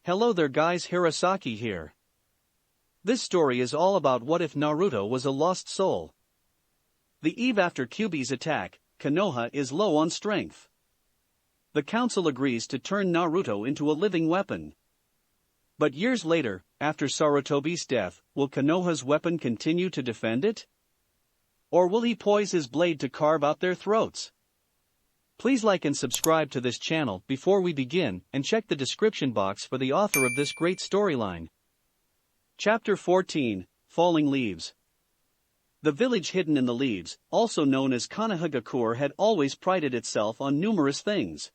Hello there guys, Hirosaki here. This story is all about what if Naruto was a lost soul. The eve after Kyuubi's attack, Konoha is low on strength. The council agrees to turn Naruto into a living weapon. But years later, after Sarutobi's death, will Konoha's weapon continue to defend it? Or will he poise his blade to carve out their throats? Please like and subscribe to this channel before we begin, and check the description box for the author of this great storyline. Chapter 14, Falling Leaves. The village hidden in the leaves, also known as Sunagakure, had always prided itself on numerous things.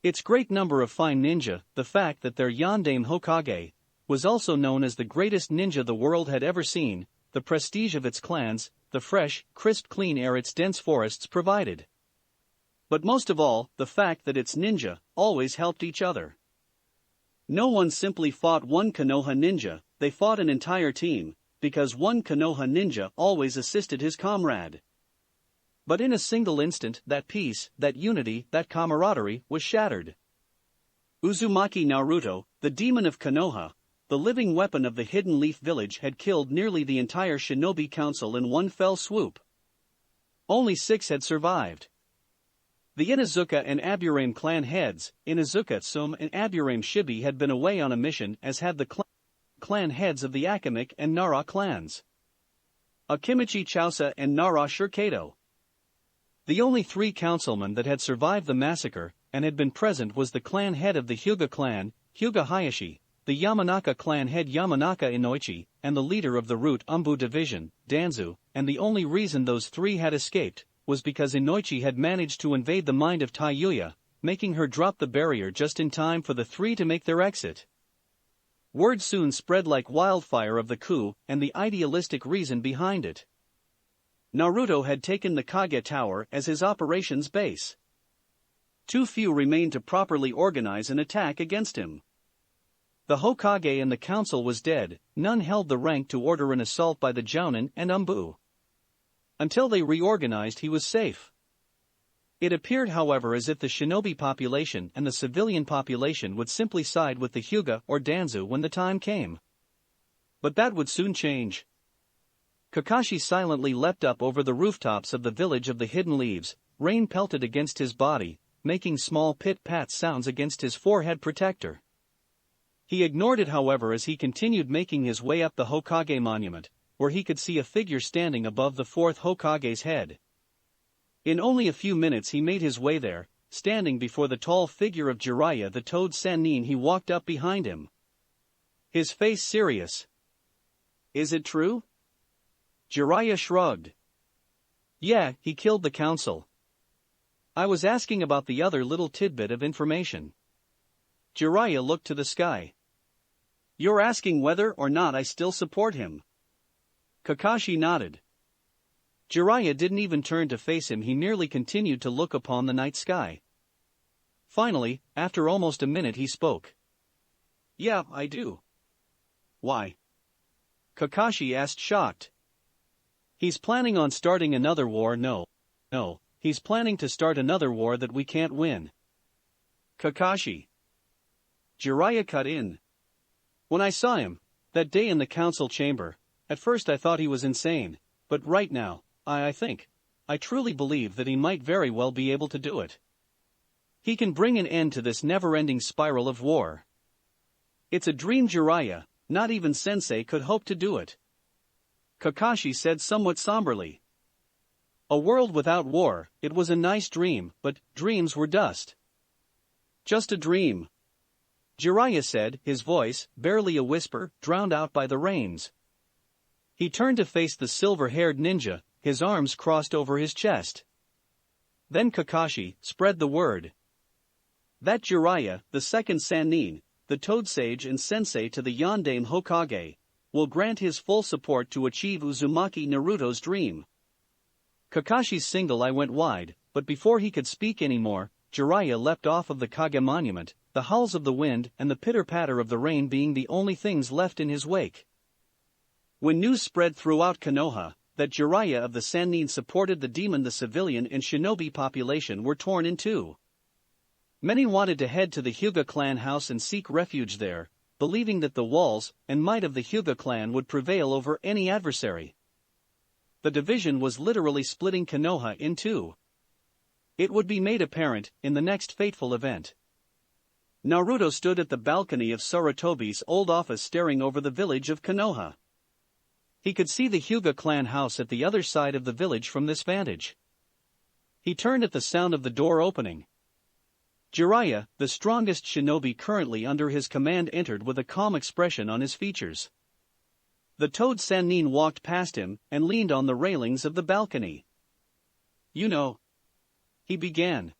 Its great number of fine ninja, the fact that their Yondaime Hokage was also known as the greatest ninja the world had ever seen, the prestige of its clans, the fresh, crisp clean air its dense forests provided. But most of all, the fact that its ninja always helped each other. No one simply fought one Konoha ninja, they fought an entire team, because one Konoha ninja always assisted his comrade. But in a single instant, that peace, that unity, that camaraderie was shattered. Uzumaki Naruto, the demon of Konoha, the living weapon of the Hidden Leaf Village, had killed nearly the entire Shinobi Council in one fell swoop. Only 6 had survived. The Inuzuka and Aburame clan heads, Inuzuka Tsume and Aburame Shibi, had been away on a mission, as had the clan heads of the Akimichi and Nara clans. Akimichi Chausa and Nara Shurkato. The only 3 councilmen that had survived the massacre, and had been present, was the clan head of the Hyuga clan, Hyuga Hiashi, the Yamanaka clan head Yamanaka Inoichi, and the leader of the Root Umbu division, Danzu, and the only reason those 3 had escaped was because Inoichi had managed to invade the mind of Taiyuya, making her drop the barrier just in time for the 3 to make their exit. Word soon spread like wildfire of the coup and the idealistic reason behind it. Naruto had taken the Kage Tower as his operations base. Too few remained to properly organize an attack against him. The Hokage and the council was dead, none held the rank to order an assault by the Jounin and Umbu. Until they reorganized, he was safe. It appeared, however, as if the shinobi population and the civilian population would simply side with the Hyuga or Danzu when the time came. But that would soon change. Kakashi silently leapt up over the rooftops of the village of the Hidden Leaves. Rain pelted against his body, making small pit-pat sounds against his forehead protector. He ignored it, however, as he continued making his way up the Hokage monument, where he could see a figure standing above the 4th Hokage's head. In only a few minutes he made his way there, standing before the tall figure of Jiraiya the Toad Sannin. He walked up behind him, his face serious. "Is it true?" Jiraiya shrugged. "Yeah, he killed the council. I was asking about the other little tidbit of information." Jiraiya looked to the sky. "You're asking whether or not I still support him?" Kakashi nodded. Jiraiya didn't even turn to face him, he merely continued to look upon the night sky. Finally, after almost a minute, he spoke. "Yeah, I do." "Why?" Kakashi asked, shocked. "He's planning on starting another war." No, he's planning to start another war that we can't win." Kakashi. Jiraiya cut in. "When I saw him, that day in the council chamber, at first I thought he was insane, but right now, I truly believe that he might very well be able to do it. He can bring an end to this never-ending spiral of war. It's a dream, Jiraiya, not even Sensei could hope to do it." Kakashi said somewhat somberly. "A world without war, it was a nice dream, but dreams were dust." "Just a dream," Jiraiya said, his voice, barely a whisper, drowned out by the rains. He turned to face the silver-haired ninja, his arms crossed over his chest. Then Kakashi spread the word that Jiraiya, the 2nd Sannin, the Toad Sage and Sensei to the Yondaime Hokage, will grant his full support to achieve Uzumaki Naruto's dream. Kakashi's single eye went wide, but before he could speak anymore, Jiraiya leapt off of the Kage monument, the howls of the wind and the pitter-patter of the rain being the only things left in his wake. When news spread throughout Konoha that Jiraiya of the Sannin supported the demon, the civilian and shinobi population were torn in two. Many wanted to head to the Hyuga clan house and seek refuge there, believing that the walls and might of the Hyuga clan would prevail over any adversary. The division was literally splitting Konoha in two. It would be made apparent in the next fateful event. Naruto stood at the balcony of Sarutobi's old office staring over the village of Konoha. He could see the Hyuga clan house at the other side of the village from this vantage. He turned at the sound of the door opening. Jiraiya, the strongest shinobi currently under his command, entered with a calm expression on his features. The Toad Sannin walked past him and leaned on the railings of the balcony. "You know," he began,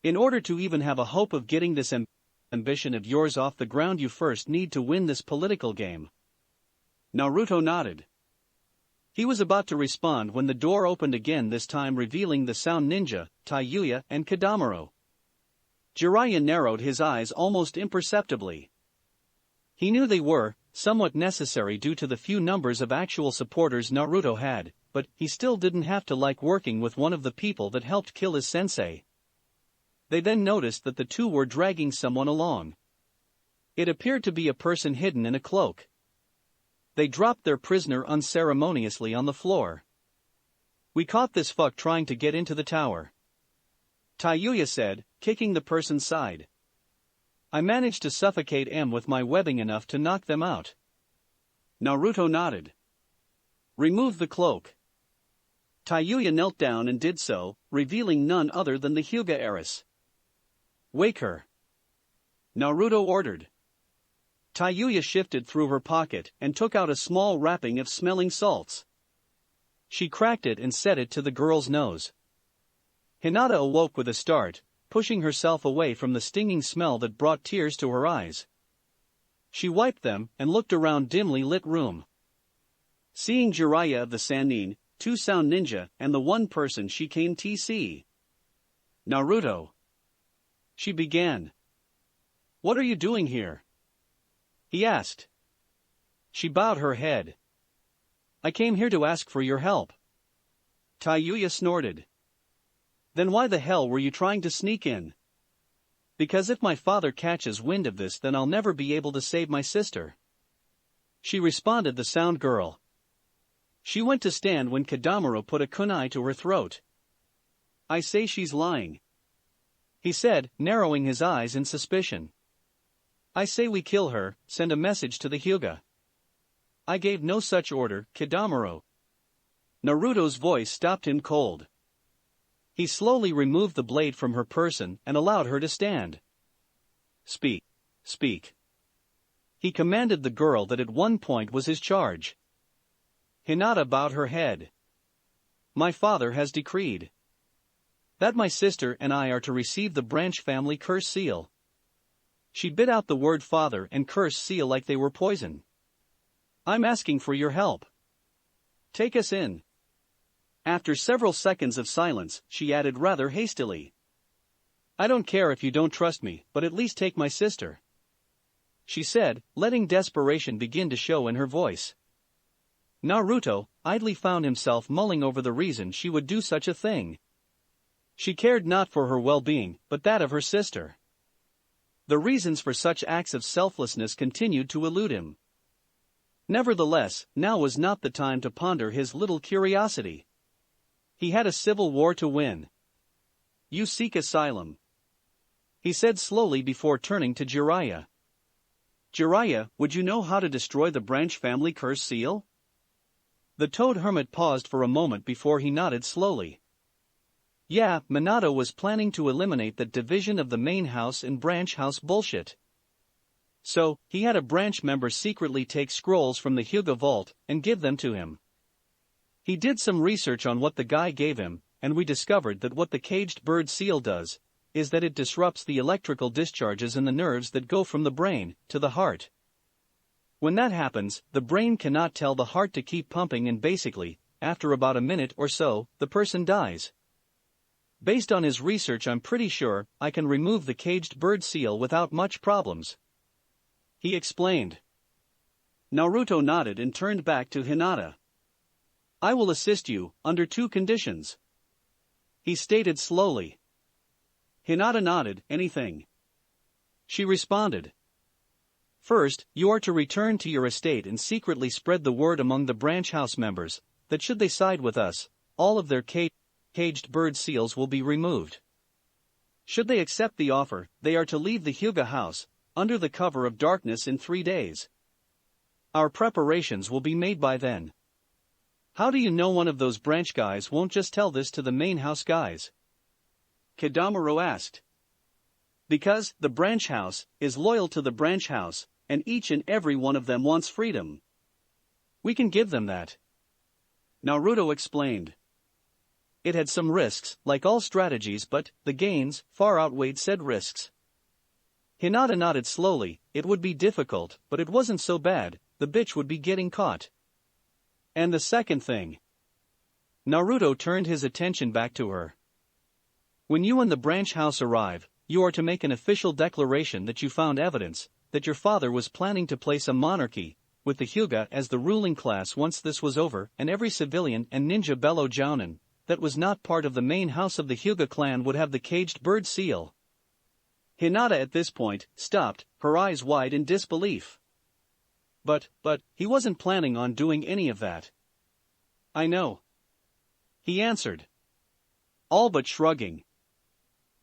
"in order to even have a hope of getting this ambition of yours off the ground, you first need to win this political game." Naruto nodded. He was about to respond when the door opened again, this time revealing the Sound Ninja, Taiyuya and Kadamaro. Jiraiya narrowed his eyes almost imperceptibly. He knew they were somewhat necessary due to the few numbers of actual supporters Naruto had, but he still didn't have to like working with one of the people that helped kill his sensei. They then noticed that the two were dragging someone along. It appeared to be a person hidden in a cloak. They dropped their prisoner unceremoniously on the floor. "We caught this fuck trying to get into the tower," Taiyuya said, kicking the person's side. "I managed to suffocate him with my webbing enough to knock them out." Naruto nodded. "Remove the cloak." Taiyuya knelt down and did so, revealing none other than the Hyuga heiress. "Wake her," Naruto ordered. Taiyuya shifted through her pocket and took out a small wrapping of smelling salts. She cracked it and set it to the girl's nose. Hinata awoke with a start, pushing herself away from the stinging smell that brought tears to her eyes. She wiped them and looked around dimly lit room. Seeing Jiraiya of the Sannin, two Sound Ninja, and the one person she came to see. "Naruto," she began. "What are you doing here?" he asked. She bowed her head. "I came here to ask for your help." Taiyuya snorted. "Then why the hell were you trying to sneak in?" "Because if my father catches wind of this, then I'll never be able to save my sister," she responded, the Sound girl. She went to stand when Kadamaro put a kunai to her throat. "I say she's lying," he said, narrowing his eyes in suspicion. "I say we kill her, send a message to the Hyuga." "I gave no such order, Kadamaro." Naruto's voice stopped him cold. He slowly removed the blade from her person and allowed her to stand. "Speak, speak," he commanded the girl that at one point was his charge. Hinata bowed her head. "My father has decreed that my sister and I are to receive the branch family curse seal." She bit out the word father and curse seal like they were poison. "I'm asking for your help. Take us in." After several seconds of silence, she added rather hastily, "I don't care if you don't trust me, but at least take my sister," she said, letting desperation begin to show in her voice. Naruto idly found himself mulling over the reason she would do such a thing. She cared not for her well-being, but that of her sister. The reasons for such acts of selflessness continued to elude him. Nevertheless, now was not the time to ponder his little curiosity. He had a civil war to win. "You seek asylum," he said slowly before turning to Jiraiya. "Jiraiya, would you know how to destroy the branch family curse seal?" The Toad Hermit paused for a moment before he nodded slowly. Yeah, Minato was planning to eliminate that division of the main house and branch house bullshit. So, he had a branch member secretly take scrolls from the Hyuga vault and give them to him. He did some research on what the guy gave him, and we discovered that what the caged bird seal does is that it disrupts the electrical discharges in the nerves that go from the brain to the heart. When that happens, the brain cannot tell the heart to keep pumping, and basically, after about a minute or so, the person dies. Based on his research, I'm pretty sure I can remove the caged bird seal without much problems, he explained. Naruto nodded and turned back to Hinata. "I will assist you, under two conditions," he stated slowly. Hinata nodded. Anything. She responded. First, you are to return to your estate and secretly spread the word among the branch house members, that should they side with us, all of their caged bird seals will be removed. Should they accept the offer, they are to leave the Hyuga house, under the cover of darkness in 3 days. Our preparations will be made by then. How do you know one of those branch guys won't just tell this to the main house guys? Kidamaru asked. Because the branch house is loyal to the branch house, and each and every one of them wants freedom. We can give them that. Naruto explained. It had some risks, like all strategies, but the gains far outweighed said risks. Hinata nodded slowly. It would be difficult, but it wasn't so bad. The bitch would be getting caught. And the second thing. Naruto turned his attention back to her. When you and the branch house arrive, you are to make an official declaration that you found evidence that your father was planning to place a monarchy, with the Hyuga as the ruling class once this was over, and every civilian and ninja bello jounin that was not part of the main house of the Hyuga clan would have the caged bird seal. Hinata at this point stopped, her eyes wide in disbelief. But, he wasn't planning on doing any of that. I know. He answered. All but shrugging.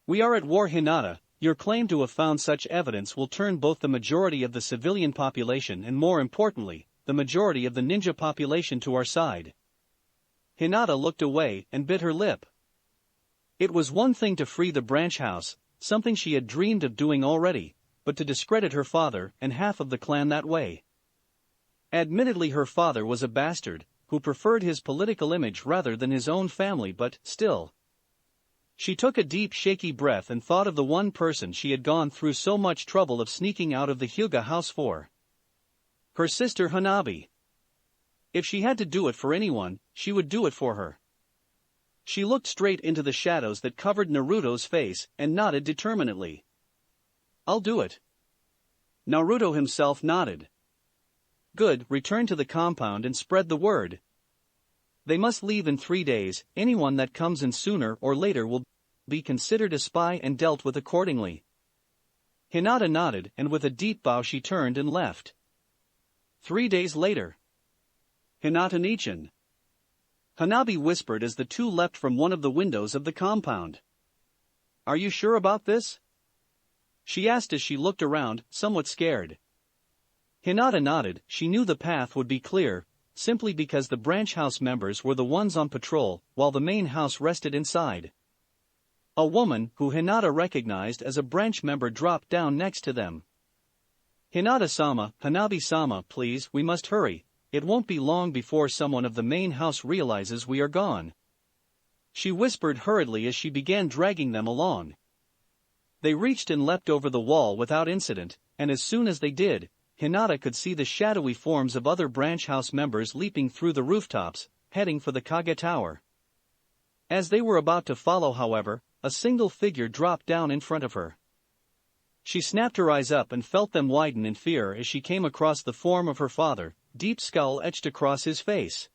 We are at war, Hinata. Your claim to have found such evidence will turn both the majority of the civilian population and, more importantly, the majority of the ninja population to our side. Hinata looked away and bit her lip. It was one thing to free the branch house, something she had dreamed of doing already, but to discredit her father and half of the clan that way. Admittedly, her father was a bastard, who preferred his political image rather than his own family, but still. She took a deep shaky breath and thought of the one person she had gone through so much trouble of sneaking out of the Hyuga house for. Her sister Hanabi. If she had to do it for anyone, she would do it for her. She looked straight into the shadows that covered Naruto's face and nodded determinedly. I'll do it. Naruto himself nodded. Good, return to the compound and spread the word. They must leave in 3 days. Anyone that comes in sooner or later will be considered a spy and dealt with accordingly. Hinata nodded, and with a deep bow she turned and left. 3 days later. Hinata-nichan. Hanabi whispered as the two leapt from one of the windows of the compound. Are you sure about this? She asked as she looked around, somewhat scared. Hinata nodded. She knew the path would be clear, simply because the branch house members were the ones on patrol, while the main house rested inside. A woman, who Hinata recognized as a branch member, dropped down next to them. Hinata-sama, Hanabi-sama, please, we must hurry. It won't be long before someone of the main house realizes we are gone. She whispered hurriedly as she began dragging them along. They reached and leapt over the wall without incident, and as soon as they did, Hinata could see the shadowy forms of other branch house members leaping through the rooftops, heading for the Kage Tower. As they were about to follow, however, a single figure dropped down in front of her. She snapped her eyes up and felt them widen in fear as she came across the form of her father, deep scowl etched across his face.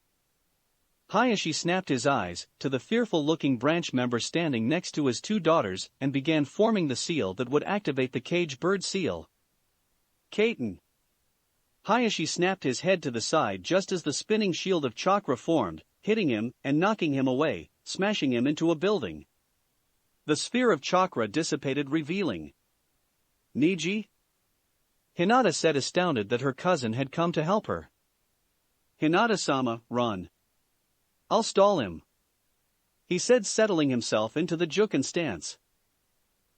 Hiashi snapped his eyes to the fearful-looking branch member standing next to his 2 daughters and began forming the seal that would activate the cage bird seal. Kaiten. Hiashi snapped his head to the side just as the spinning shield of chakra formed, hitting him and knocking him away, smashing him into a building. The sphere of chakra dissipated, revealing Niji? Hinata said, astounded that her cousin had come to help her. Hinata-sama, run. I'll stall him. He said, settling himself into the Juken stance.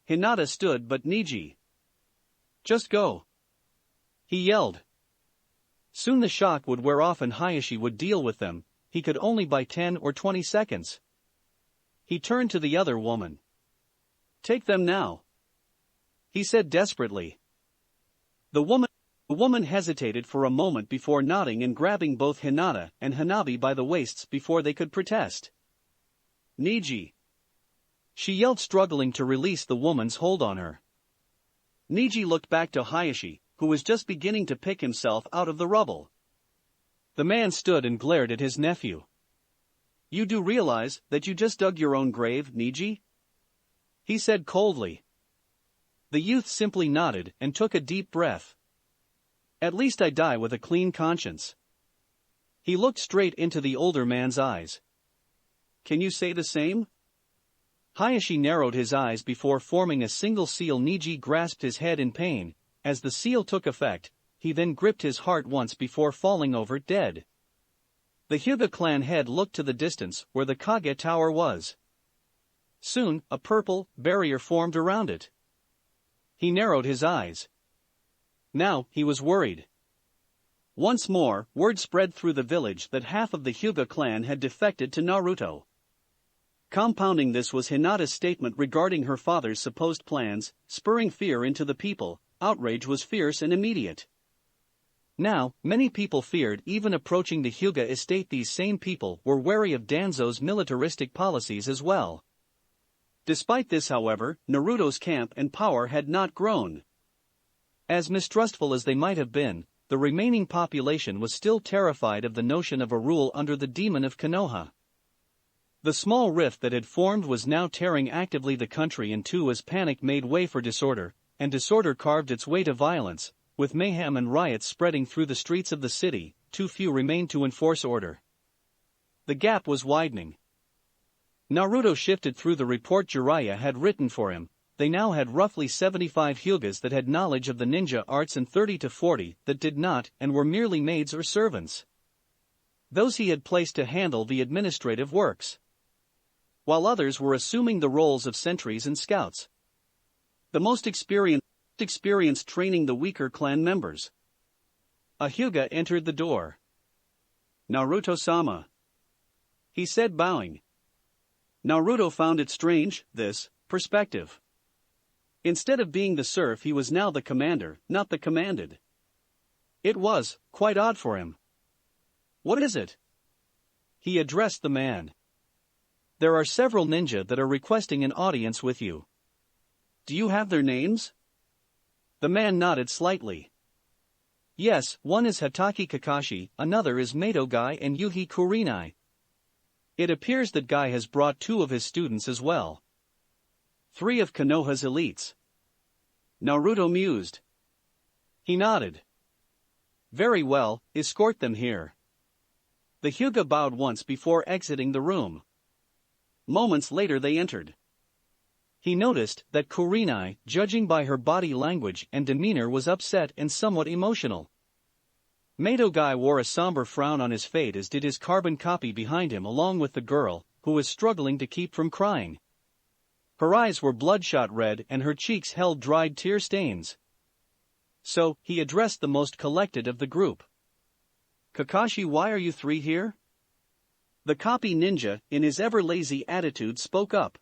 Hinata stood, but Niji. Just go. He yelled. Soon the shock would wear off and Hiashi would deal with them. He could only buy 10 or 20 seconds. He turned to the other woman. Take them now, he said desperately. The woman hesitated for a moment before nodding and grabbing both Hinata and Hanabi by the waists before they could protest. Niji, she yelled, struggling to release the woman's hold on her. Niji looked back to Hiashi, who was just beginning to pick himself out of the rubble. The man stood and glared at his nephew. You do realize that you just dug your own grave, Niji? he said coldly. The youth simply nodded and took a deep breath. At least I die with a clean conscience. He looked straight into the older man's eyes. Can you say the same? Hiashi narrowed his eyes before forming a single seal. Niji grasped his head in pain. As the seal took effect, he then gripped his heart once before falling over dead. The Hyuga clan head looked to the distance where the Kage tower was. Soon, a purple barrier formed around it. He narrowed his eyes. Now, he was worried. Once more, word spread through the village that half of the Hyuga clan had defected to Naruto. Compounding this was Hinata's statement regarding her father's supposed plans, spurring fear into the people. Outrage was fierce and immediate. Now, many people feared even approaching the Hyuga estate. These same people were wary of Danzo's militaristic policies as well. Despite this, however, Naruto's camp and power had not grown. As mistrustful as they might have been, the remaining population was still terrified of the notion of a rule under the demon of Konoha. The small rift that had formed was now tearing actively the country in two as panic made way for disorder, and disorder carved its way to violence. With mayhem and riots spreading through the streets of the city, too few remained to enforce order. The gap was widening. Naruto shifted through the report Jiraiya had written for him. They now had roughly 75 Hyugas that had knowledge of the ninja arts and 30 to 40 that did not and were merely maids or servants. Those he had placed to handle the administrative works, while others were assuming the roles of sentries and scouts. The most experienced training the weaker clan members. A Hyuga entered the door. Naruto-sama, he said, bowing. Naruto found it strange, this perspective. Instead of being the serf, he was now the commander, not the commanded. It was quite odd for him. What is it? He addressed the man. There are several ninja that are requesting an audience with you. Do you have their names? The man nodded slightly. Yes, one is Hatake Kakashi, another is Mato Guy and Yuhi Kurenai. It appears that Guy has brought 2 of his students as well. 3 of Konoha's elites. Naruto mused. He nodded. Very well, escort them here. The Hyuga bowed once before exiting the room. Moments later they entered. He noticed that Kurenai, judging by her body language and demeanor, was upset and somewhat emotional. Mato Guy wore a somber frown on his face, as did his carbon copy behind him, along with the girl, who was struggling to keep from crying. Her eyes were bloodshot red and her cheeks held dried tear stains. So, he addressed the most collected of the group. Kakashi, why are you 3 here? The copy ninja, in his ever-lazy attitude, spoke up.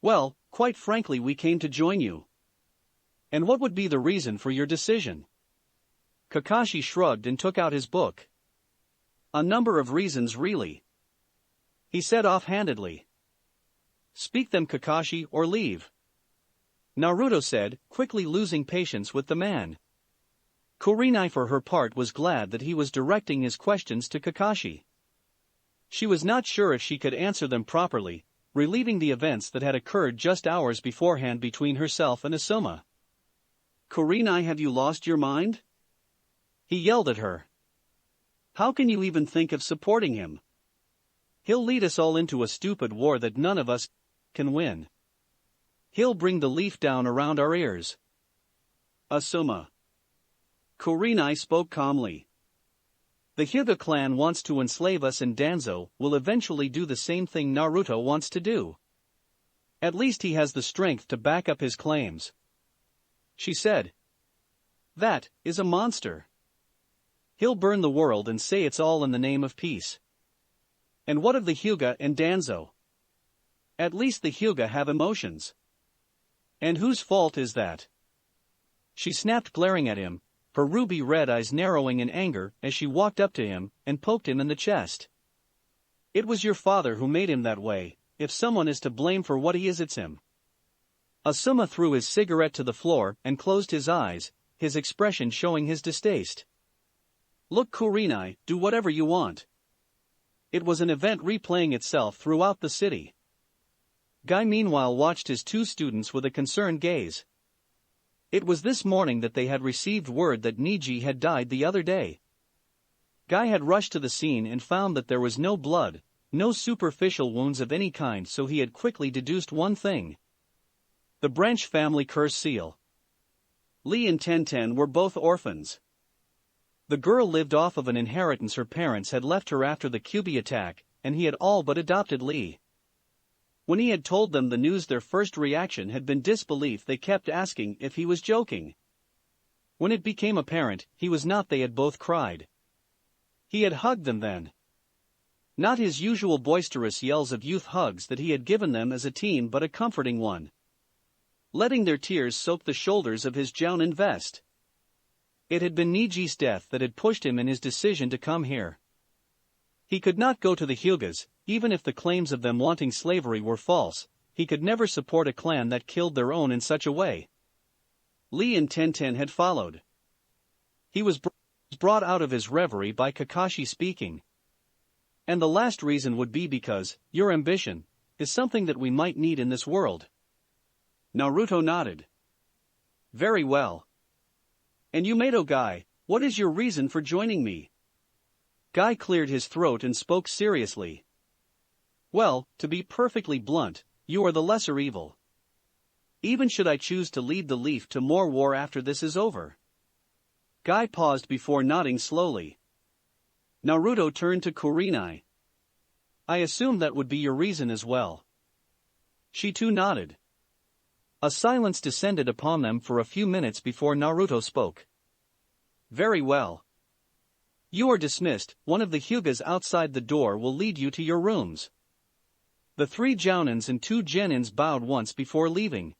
Well, quite frankly, we came to join you. And what would be the reason for your decision? Kakashi shrugged and took out his book. A number of reasons, really, he said offhandedly. Speak them, Kakashi, or leave, Naruto said, quickly losing patience with the man. Kurenai, for her part, was glad that he was directing his questions to Kakashi. She was not sure if she could answer them properly, reliving the events that had occurred just hours beforehand between herself and Asuma. Kurenai, have you lost your mind? He yelled at her. How can you even think of supporting him? He'll lead us all into a stupid war that none of us can win. He'll bring the leaf down around our ears. Asuma. Kurenai spoke calmly. The Hyuga clan wants to enslave us, and Danzo will eventually do the same thing Naruto wants to do. At least he has the strength to back up his claims, she said. That is a monster. He'll burn the world and say it's all in the name of peace. And what of the Hyuga and Danzo? At least the Hyuga have emotions. And whose fault is that? She snapped, glaring at him, her ruby red eyes narrowing in anger as she walked up to him and poked him in the chest. It was your father who made him that way. If someone is to blame for what he is, it's him. Asuma threw his cigarette to the floor and closed his eyes, his expression showing his distaste. Look, Kurenai, do whatever you want. It was an event replaying itself throughout the city. Guy meanwhile watched his two students with a concerned gaze. It was this morning that they had received word that Niji had died the other day. Guy had rushed to the scene and found that there was no blood, no superficial wounds of any kind, so he had quickly deduced one thing. The branch family curse seal. Lee and Tenten were both orphans. The girl lived off of an inheritance her parents had left her after the Kyuubi attack, and he had all but adopted Lee. When he had told them the news, their first reaction had been disbelief. They kept asking if he was joking. When it became apparent he was not, they had both cried. He had hugged them then. Not his usual boisterous yells of youth hugs that he had given them as a teen, but a comforting one. Letting their tears soak the shoulders of his jounin vest. It had been Niji's death that had pushed him in his decision to come here. He could not go to the Hyugas, even if the claims of them wanting slavery were false. He could never support a clan that killed their own in such a way. Lee and Tenten had followed. He was brought out of his reverie by Kakashi speaking. And the last reason would be because your ambition is something that we might need in this world. Naruto nodded. Very well. And you, Mato Guy, what is your reason for joining me? Guy cleared his throat and spoke seriously. Well, to be perfectly blunt, you are the lesser evil. Even should I choose to lead the Leaf to more war after this is over. Guy paused before nodding slowly. Naruto turned to Kurenai. I assume that would be your reason as well. She too nodded. A silence descended upon them for a few minutes before Naruto spoke. Very well. You are dismissed. One of the Hyugas outside the door will lead you to your rooms. The 3 jounins and 2 genins bowed once before leaving.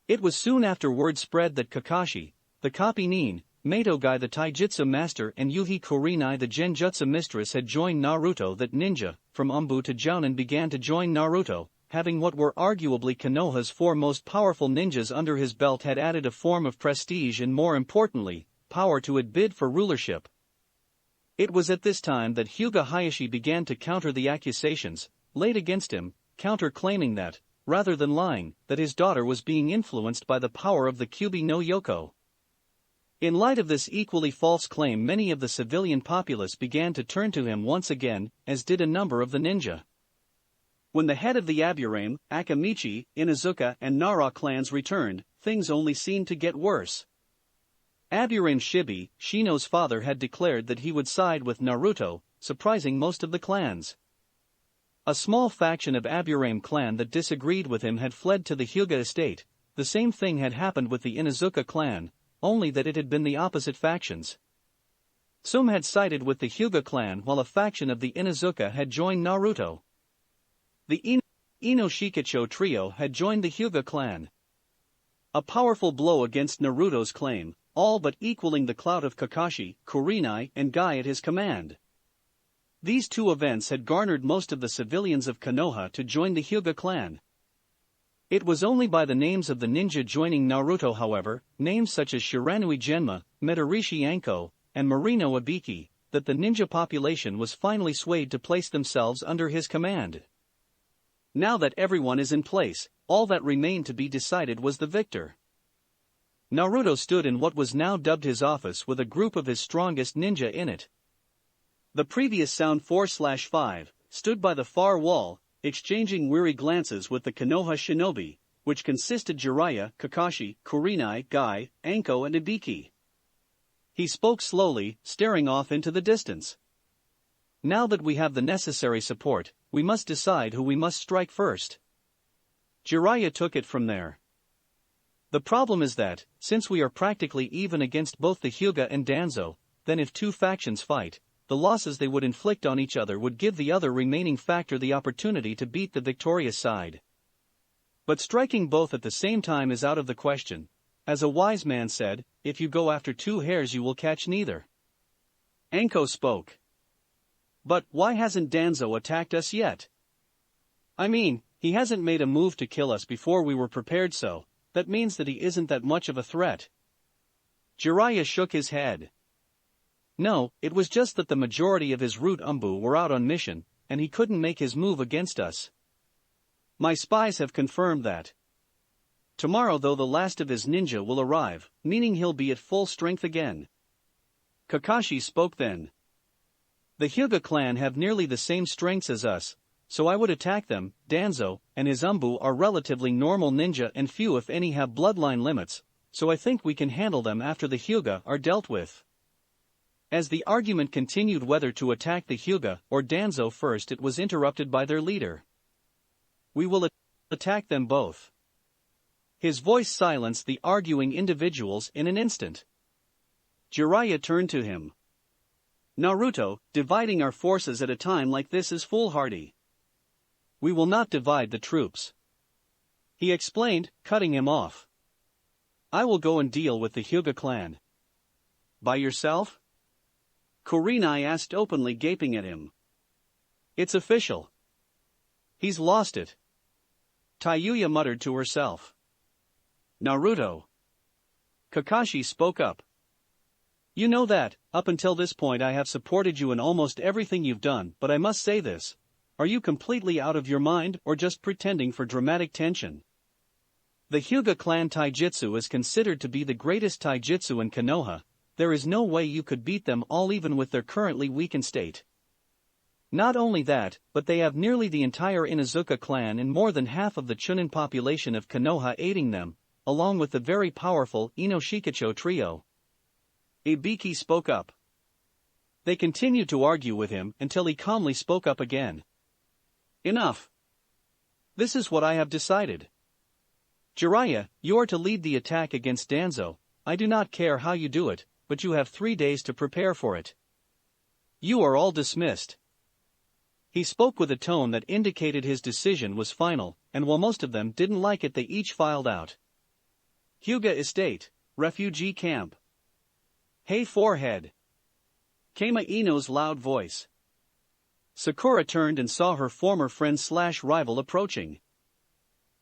It was soon after word spread that Kakashi, the copy nin, Mato Guy the taijutsu master, and Yuhi Kurenai the genjutsu mistress had joined Naruto, that ninja, from Umbu to Jounin, began to join Naruto. Having what were arguably Konoha's 4 most powerful ninjas under his belt had added a form of prestige and, more importantly, power to it bid for rulership. It was at this time that Hyuga Hiashi began to counter the accusations laid against him, counter-claiming that, rather than lying, that his daughter was being influenced by the power of the Kyuubi no Yoko. In light of this equally false claim, many of the civilian populace began to turn to him once again, as did a number of the ninja. When the head of the Aburame, Akimichi, Inuzuka and Nara clans returned, things only seemed to get worse. Aburame Shibi, Shino's father, had declared that he would side with Naruto, surprising most of the clans. A small faction of Aburame clan that disagreed with him had fled to the Hyuga estate. The same thing had happened with the Inuzuka clan, only that it had been the opposite factions. Tsume had sided with the Hyuga clan while a faction of the Inuzuka had joined Naruto. The Inoshikacho trio had joined the Hyuga clan. A powerful blow against Naruto's claim, all but equaling the clout of Kakashi, Kurenai and Guy at his command. These 2 events had garnered most of the civilians of Konoha to join the Hyuga clan. It was only by the names of the ninja joining Naruto, however, names such as Shiranui Genma, Metarishi Anko, and Marino Ibiki, that the ninja population was finally swayed to place themselves under his command. Now that everyone is in place, all that remained to be decided was the victor. Naruto stood in what was now dubbed his office with a group of his strongest ninja in it. The previous Sound 4/5 stood by the far wall, exchanging weary glances with the Konoha shinobi, which consisted Jiraiya, Kakashi, Kurenai, Guy, Anko and Ibiki. He spoke slowly, staring off into the distance. Now that we have the necessary support, we must decide who we must strike first. Jiraiya took it from there. The problem is that, since we are practically even against both the Hyuga and Danzo, then if 2 factions fight, the losses they would inflict on each other would give the other remaining factor the opportunity to beat the victorious side. But striking both at the same time is out of the question. As a wise man said, if you go after 2 hares you will catch neither. Anko spoke. But why hasn't Danzo attacked us yet? I mean, he hasn't made a move to kill us before we were prepared, so that means that he isn't that much of a threat. Jiraiya shook his head. No, it was just that the majority of his root Umbu were out on mission, and he couldn't make his move against us. My spies have confirmed that. Tomorrow though the last of his ninja will arrive, meaning he'll be at full strength again. Kakashi spoke then. The Hyuga clan have nearly the same strengths as us, so I would attack them. Danzo and his Umbu are relatively normal ninja and few if any have bloodline limits, so I think we can handle them after the Hyuga are dealt with. As the argument continued whether to attack the Hyuga or Danzo first, it was interrupted by their leader. We will attack them both. His voice silenced the arguing individuals in an instant. Jiraiya turned to him. Naruto, dividing our forces at a time like this is foolhardy. We will not divide the troops. He explained, cutting him off. I will go and deal with the Hyuga clan. By yourself? Kurenai asked openly, gaping at him. It's official. He's lost it. Tayuya muttered to herself. Naruto. Kakashi spoke up. You know that, up until this point I have supported you in almost everything you've done, but I must say this. Are you completely out of your mind or just pretending for dramatic tension? The Hyuga clan taijutsu is considered to be the greatest taijutsu in Konoha. There is no way you could beat them all even with their currently weakened state. Not only that, but they have nearly the entire Inuzuka clan and more than half of the Chunin population of Konoha aiding them, along with the very powerful Inoshikacho trio. Ibiki spoke up. They continued to argue with him until he calmly spoke up again. Enough. This is what I have decided. Jiraiya, you are to lead the attack against Danzo. I do not care how you do it, but you have 3 days to prepare for it. You are all dismissed. He spoke with a tone that indicated his decision was final, and while most of them didn't like it, they each filed out. Hyuga Estate, Refugee Camp. Hey forehead. Came Ino's loud voice. Sakura turned and saw her former friend/rival approaching.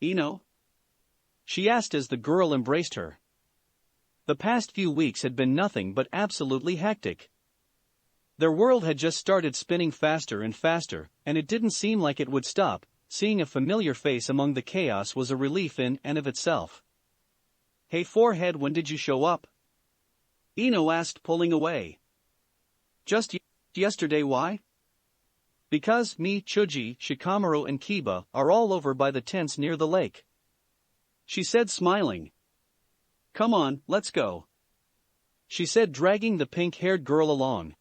Ino? She asked as the girl embraced her. The past few weeks had been nothing but absolutely hectic. Their world had just started spinning faster and faster, and it didn't seem like it would stop. Seeing a familiar face among the chaos was a relief in and of itself. Hey forehead, when did you show up? Ino asked, pulling away. Just yesterday. Why? Because me, Chuji, Shikamaru and Kiba are all over by the tents near the lake. She said, smiling. Come on, let's go. She said, dragging the pink-haired girl along.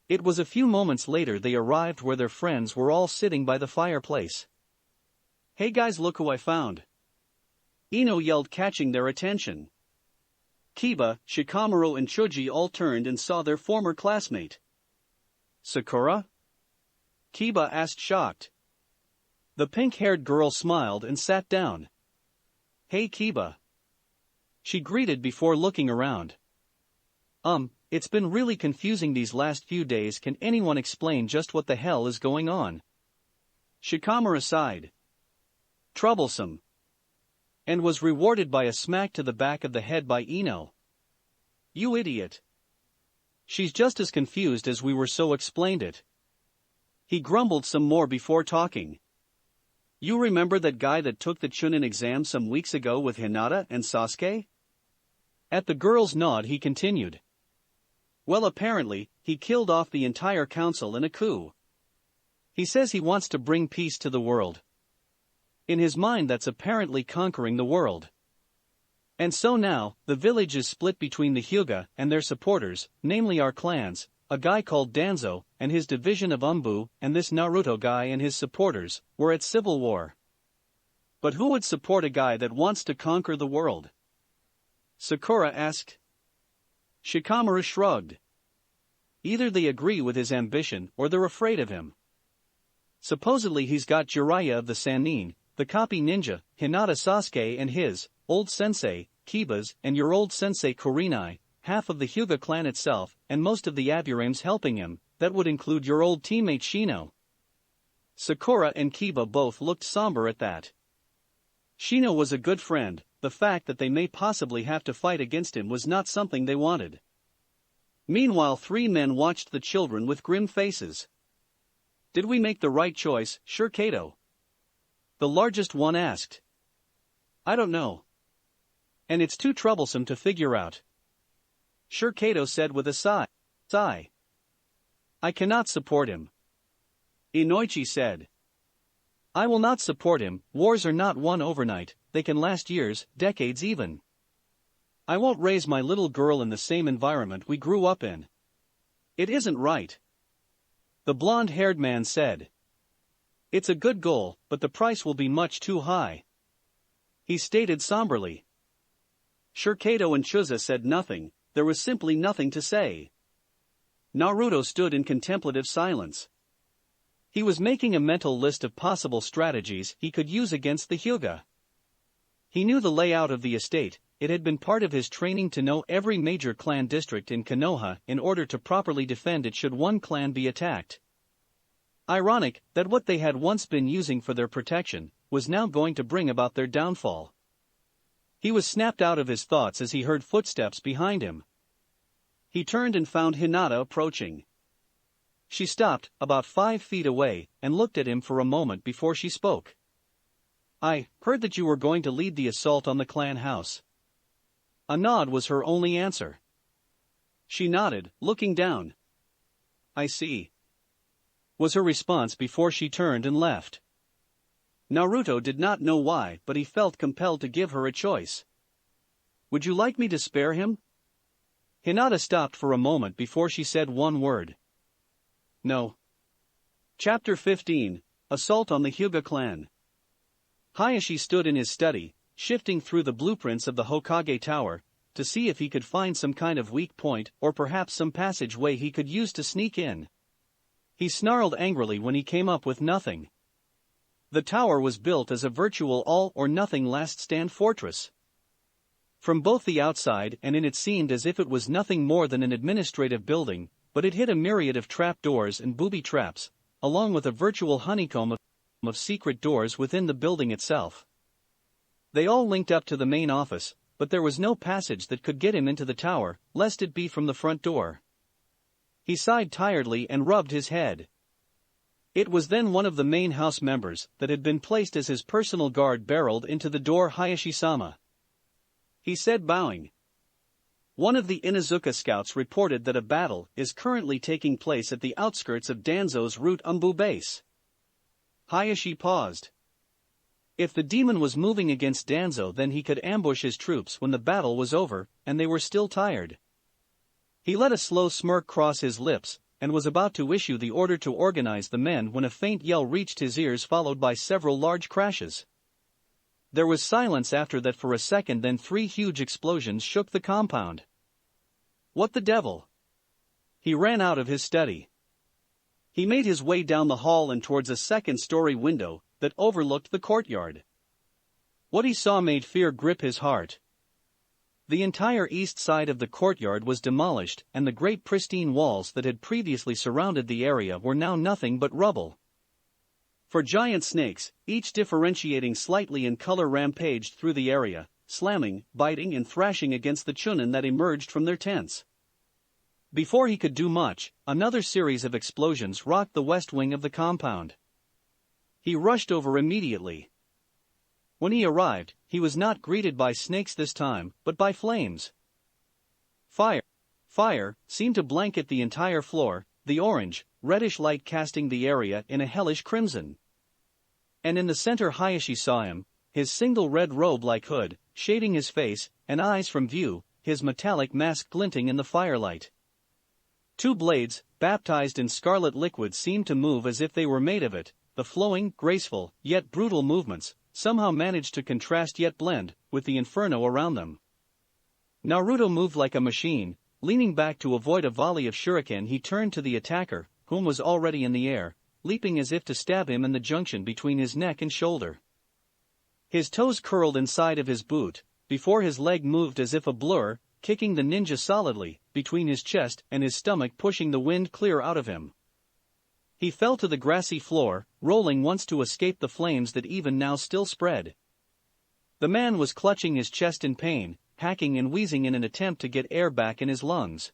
It was a few moments later they arrived where their friends were all sitting by the fireplace. Hey guys, look who I found. Ino yelled, catching their attention. Kiba, Shikamaru and Chuji all turned and saw their former classmate. Sakura? Kiba asked, shocked. The pink-haired girl smiled and sat down. Hey Kiba. She greeted before looking around. It's been really confusing these last few days. Can anyone explain just what the hell is going on? Shikamaru sighed. Troublesome. And was rewarded by a smack to the back of the head by Ino. You idiot. She's just as confused as we were, so explained it. He grumbled some more before talking. You remember that guy that took the Chunin exam some weeks ago with Hinata and Sasuke? At the girl's nod he continued. Well, apparently, he killed off the entire council in a coup. He says he wants to bring peace to the world. In his mind that's apparently conquering the world. And so now, the village is split between the Hyuga and their supporters, namely our clans, a guy called Danzo and his division of Umbu, and this Naruto guy and his supporters, were at civil war. But who would support a guy that wants to conquer the world? Sakura asked. Shikamaru shrugged. Either they agree with his ambition or they're afraid of him. Supposedly he's got Jiraiya of the Sannin, the copy ninja, Hinata Sasuke and his old sensei, Kiba's, and your old sensei Kurenai, half of the Hyuga clan itself, and most of the Aburames helping him. That would include your old teammate Shino. Sakura and Kiba both looked somber at that. Shino was a good friend. The fact that they may possibly have to fight against him was not something they wanted. Meanwhile, 3 men watched the children with grim faces. Did we make the right choice, Sure Kato? The largest one asked. I don't know. And it's too troublesome to figure out. Sure, Kato said with a sigh. I cannot support him. Inoichi said. I will not support him. Wars are not won overnight, they can last years, decades even. I won't raise my little girl in the same environment we grew up in. It isn't right. The blonde-haired man said. It's a good goal, but the price will be much too high. He stated somberly. Sure, Kato and Chuza said nothing, there was simply nothing to say. Naruto stood in contemplative silence. He was making a mental list of possible strategies he could use against the Hyuga. He knew the layout of the estate, it had been part of his training to know every major clan district in Konoha in order to properly defend it should one clan be attacked. Ironic that what they had once been using for their protection was now going to bring about their downfall. He was snapped out of his thoughts as he heard footsteps behind him. He turned and found Hinata approaching. She stopped, about 5 feet away, and looked at him for a moment before she spoke. I heard that you were going to lead the assault on the clan house. A nod was her only answer. She nodded, looking down. I see. Was her response before she turned and left. Naruto did not know why, but he felt compelled to give her a choice. Would you like me to spare him? Hinata stopped for a moment before she said one word. No. Chapter 15, Assault on the Hyuga Clan. Hiashi stood in his study, shifting through the blueprints of the Hokage Tower, to see if he could find some kind of weak point or perhaps some passageway he could use to sneak in. He snarled angrily when he came up with nothing. The tower was built as a virtual all-or-nothing last-stand fortress. From both the outside and in it seemed as if it was nothing more than an administrative building, but it hid a myriad of trap-doors and booby traps, along with a virtual honeycomb of secret doors within the building itself. They all linked up to the main office, but there was no passage that could get him into the tower, lest it be from the front door. He sighed tiredly and rubbed his head. It was then one of the main house members that had been placed as his personal guard barreled into the door. Hiashi-sama. He said, bowing. One of the Inuzuka scouts reported that a battle is currently taking place at the outskirts of Danzo's Route Umbu base. Hiashi paused. If the demon was moving against Danzo, then he could ambush his troops when the battle was over, and they were still tired. He let a slow smirk cross his lips, and was about to issue the order to organize the men when a faint yell reached his ears, followed by several large crashes. There was silence after that for a second, then 3 huge explosions shook the compound. What the devil? He ran out of his study. He made his way down the hall and towards a second-story window that overlooked the courtyard. What he saw made fear grip his heart. The entire east side of the courtyard was demolished, and the great pristine walls that had previously surrounded the area were now nothing but rubble. 4 giant snakes, each differentiating slightly in color, rampaged through the area, slamming, biting and thrashing against the chunin that emerged from their tents. Before he could do much, another series of explosions rocked the west wing of the compound. He rushed over immediately. When he arrived, he was not greeted by snakes this time, but by flames. Fire seemed to blanket the entire floor, the orange, reddish light casting the area in a hellish crimson. And in the center Hiashi saw him, his single red robe-like hood, shading his face and eyes from view, his metallic mask glinting in the firelight. 2 blades, baptized in scarlet liquid, seemed to move as if they were made of it. The flowing, graceful, yet brutal movements somehow managed to contrast yet blend with the inferno around them. Naruto moved like a machine, leaning back to avoid a volley of shuriken. He turned to the attacker, whom was already in the air, leaping as if to stab him in the junction between his neck and shoulder. His toes curled inside of his boot, before his leg moved as if a blur, kicking the ninja solidly between his chest and his stomach, pushing the wind clear out of him. He fell to the grassy floor, rolling once to escape the flames that even now still spread. The man was clutching his chest in pain, hacking and wheezing in an attempt to get air back in his lungs.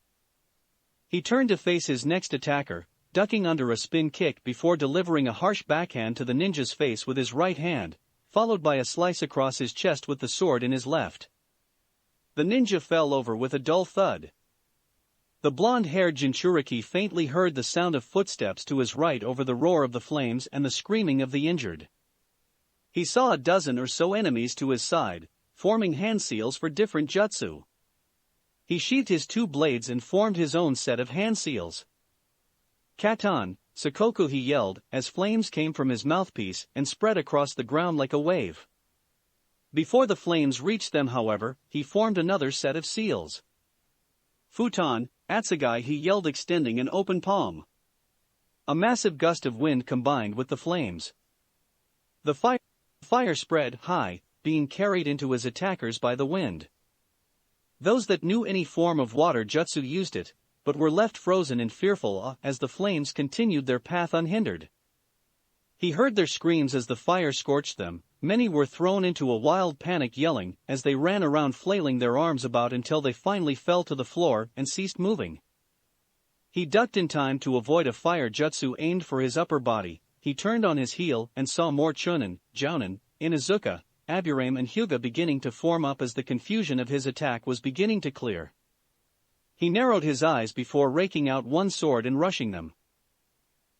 He turned to face his next attacker, ducking under a spin kick before delivering a harsh backhand to the ninja's face with his right hand, followed by a slice across his chest with the sword in his left. The ninja fell over with a dull thud. The blonde-haired Jinchuriki faintly heard the sound of footsteps to his right over the roar of the flames and the screaming of the injured. He saw a dozen or so enemies to his side, forming hand seals for different jutsu. He sheathed his two blades and formed his own set of hand seals. "Katan, Sakoku," he yelled, as flames came from his mouthpiece and spread across the ground like a wave. Before the flames reached them, however, he formed another set of seals. "Futon, Atsugai," he yelled, extending an open palm. A massive gust of wind combined with the flames. The fire spread high, being carried into his attackers by the wind. Those that knew any form of water jutsu used it, but were left frozen in fearful awe as the flames continued their path unhindered. He heard their screams as the fire scorched them. Many were thrown into a wild panic, yelling as they ran around, flailing their arms about until they finally fell to the floor and ceased moving. He ducked in time to avoid a fire jutsu aimed for his upper body. He turned on his heel and saw more Chunin, Jounin, Inuzuka, Aburame and Hyuga beginning to form up as the confusion of his attack was beginning to clear. He narrowed his eyes before raking out one sword and rushing them.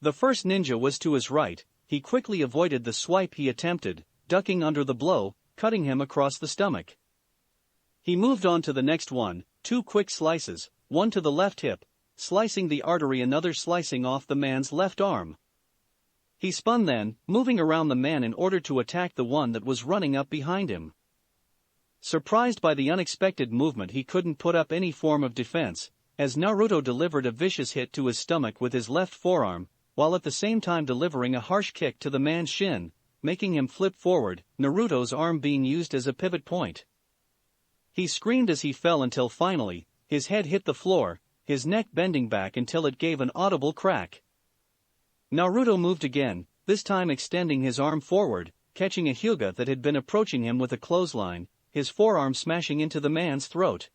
The first ninja was to his right. He quickly avoided the swipe he attempted, ducking under the blow, cutting him across the stomach. He moved on to the next one, two quick slices, one to the left hip, slicing the artery, another slicing off the man's left arm. He spun then, moving around the man in order to attack the one that was running up behind him. Surprised by the unexpected movement, he couldn't put up any form of defense, as Naruto delivered a vicious hit to his stomach with his left forearm, while at the same time delivering a harsh kick to the man's shin, making him flip forward, Naruto's arm being used as a pivot point. He screamed as he fell until finally, his head hit the floor, his neck bending back until it gave an audible crack. Naruto moved again, this time extending his arm forward, catching a Hyuga that had been approaching him with a clothesline, his forearm smashing into the man's throat.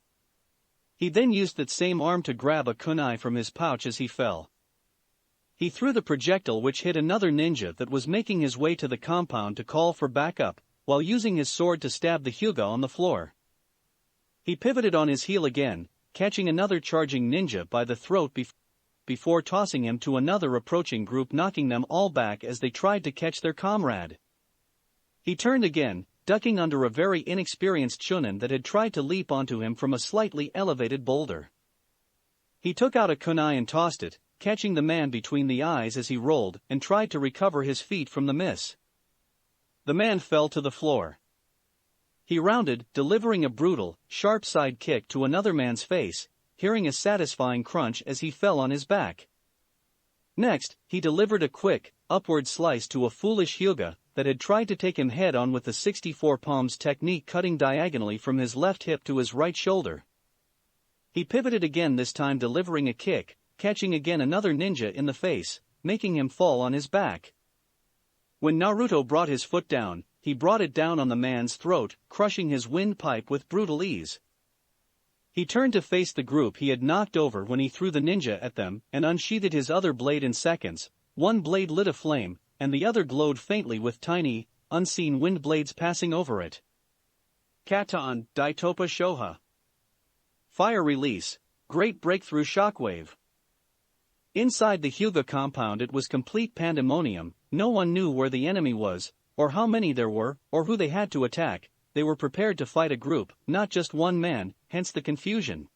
He then used that same arm to grab a kunai from his pouch as he fell. He threw the projectile, which hit another ninja that was making his way to the compound to call for backup, while using his sword to stab the Hyuga on the floor. He pivoted on his heel again, catching another charging ninja by the throat before tossing him to another approaching group, knocking them all back as they tried to catch their comrade. He turned again, ducking under a very inexperienced Chunin that had tried to leap onto him from a slightly elevated boulder. He took out a kunai and tossed it, catching the man between the eyes as he rolled and tried to recover his feet from the miss. The man fell to the floor. He rounded, delivering a brutal, sharp side kick to another man's face, hearing a satisfying crunch as he fell on his back. Next, he delivered a quick, upward slice to a foolish Hyuga that had tried to take him head-on with the 64 palms technique, cutting diagonally from his left hip to his right shoulder. He pivoted again, this time delivering a kick, catching again another ninja in the face, making him fall on his back. When Naruto brought his foot down, he brought it down on the man's throat, crushing his windpipe with brutal ease. He turned to face the group he had knocked over when he threw the ninja at them and unsheathed his other blade in seconds. One blade lit aflame, and the other glowed faintly with tiny, unseen wind blades passing over it. Katan, Daitopa Shoha. Fire release, great breakthrough shockwave. Inside the Hyuga compound it was complete pandemonium. No one knew where the enemy was, or how many there were, or who they had to attack. They were prepared to fight a group, not just one man, hence the confusion.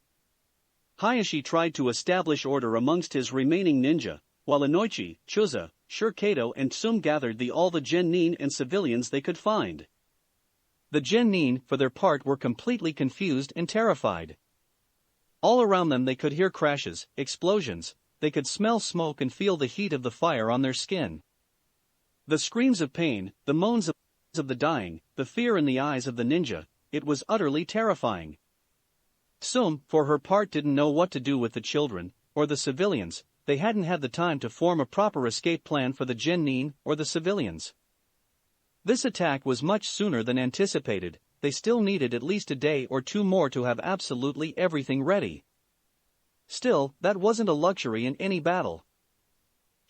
Hiashi tried to establish order amongst his remaining ninja, while Inoichi, Chuza, Shurikato and Tsume gathered all the genin and civilians they could find. The genin, for their part, were completely confused and terrified. All around them they could hear crashes, explosions, they could smell smoke and feel the heat of the fire on their skin. The screams of pain, the moans of the dying, the fear in the eyes of the ninja, it was utterly terrifying. Tsume, for her part, didn't know what to do with the children, or the civilians. They hadn't had the time to form a proper escape plan for the genin or the civilians. This attack was much sooner than anticipated. They still needed at least a day or two more to have absolutely everything ready. Still, that wasn't a luxury in any battle.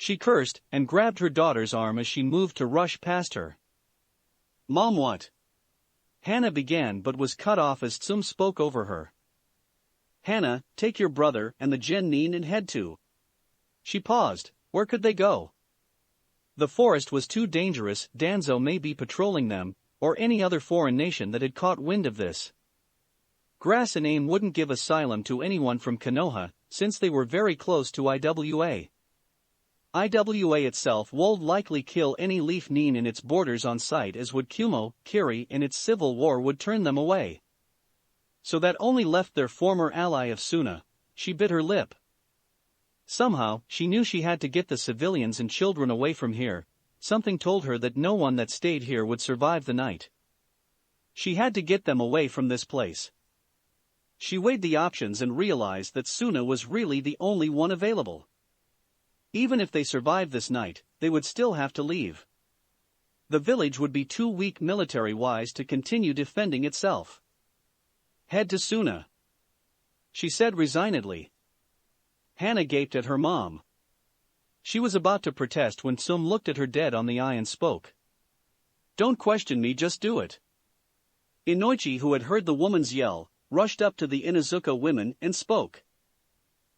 She cursed and grabbed her daughter's arm as she moved to rush past her. Mom, what? Hana began but was cut off as Tsume spoke over her. Hana, take your brother and the genin and head to. She paused. Where could they go? The forest was too dangerous. Danzo may be patrolling them, or any other foreign nation that had caught wind of this. Grass and Aim wouldn't give asylum to anyone from Konoha, since they were very close to IWA. IWA itself would likely kill any leaf nin in its borders on sight, as would Kumo, Kiri in its civil war would turn them away. So that only left their former ally of Suna. She bit her lip. Somehow, she knew she had to get the civilians and children away from here. Something told her that no one that stayed here would survive the night. She had to get them away from this place. She weighed the options and realized that Suna was really the only one available. Even if they survived this night, they would still have to leave. The village would be too weak military-wise to continue defending itself. Head to Suna, she said resignedly. Hana gaped at her mom. She was about to protest when Tsume looked at her dead on the eye and spoke. Don't question me, just do it. Inoichi, who had heard the woman's yell, rushed up to the Inuzuka women and spoke.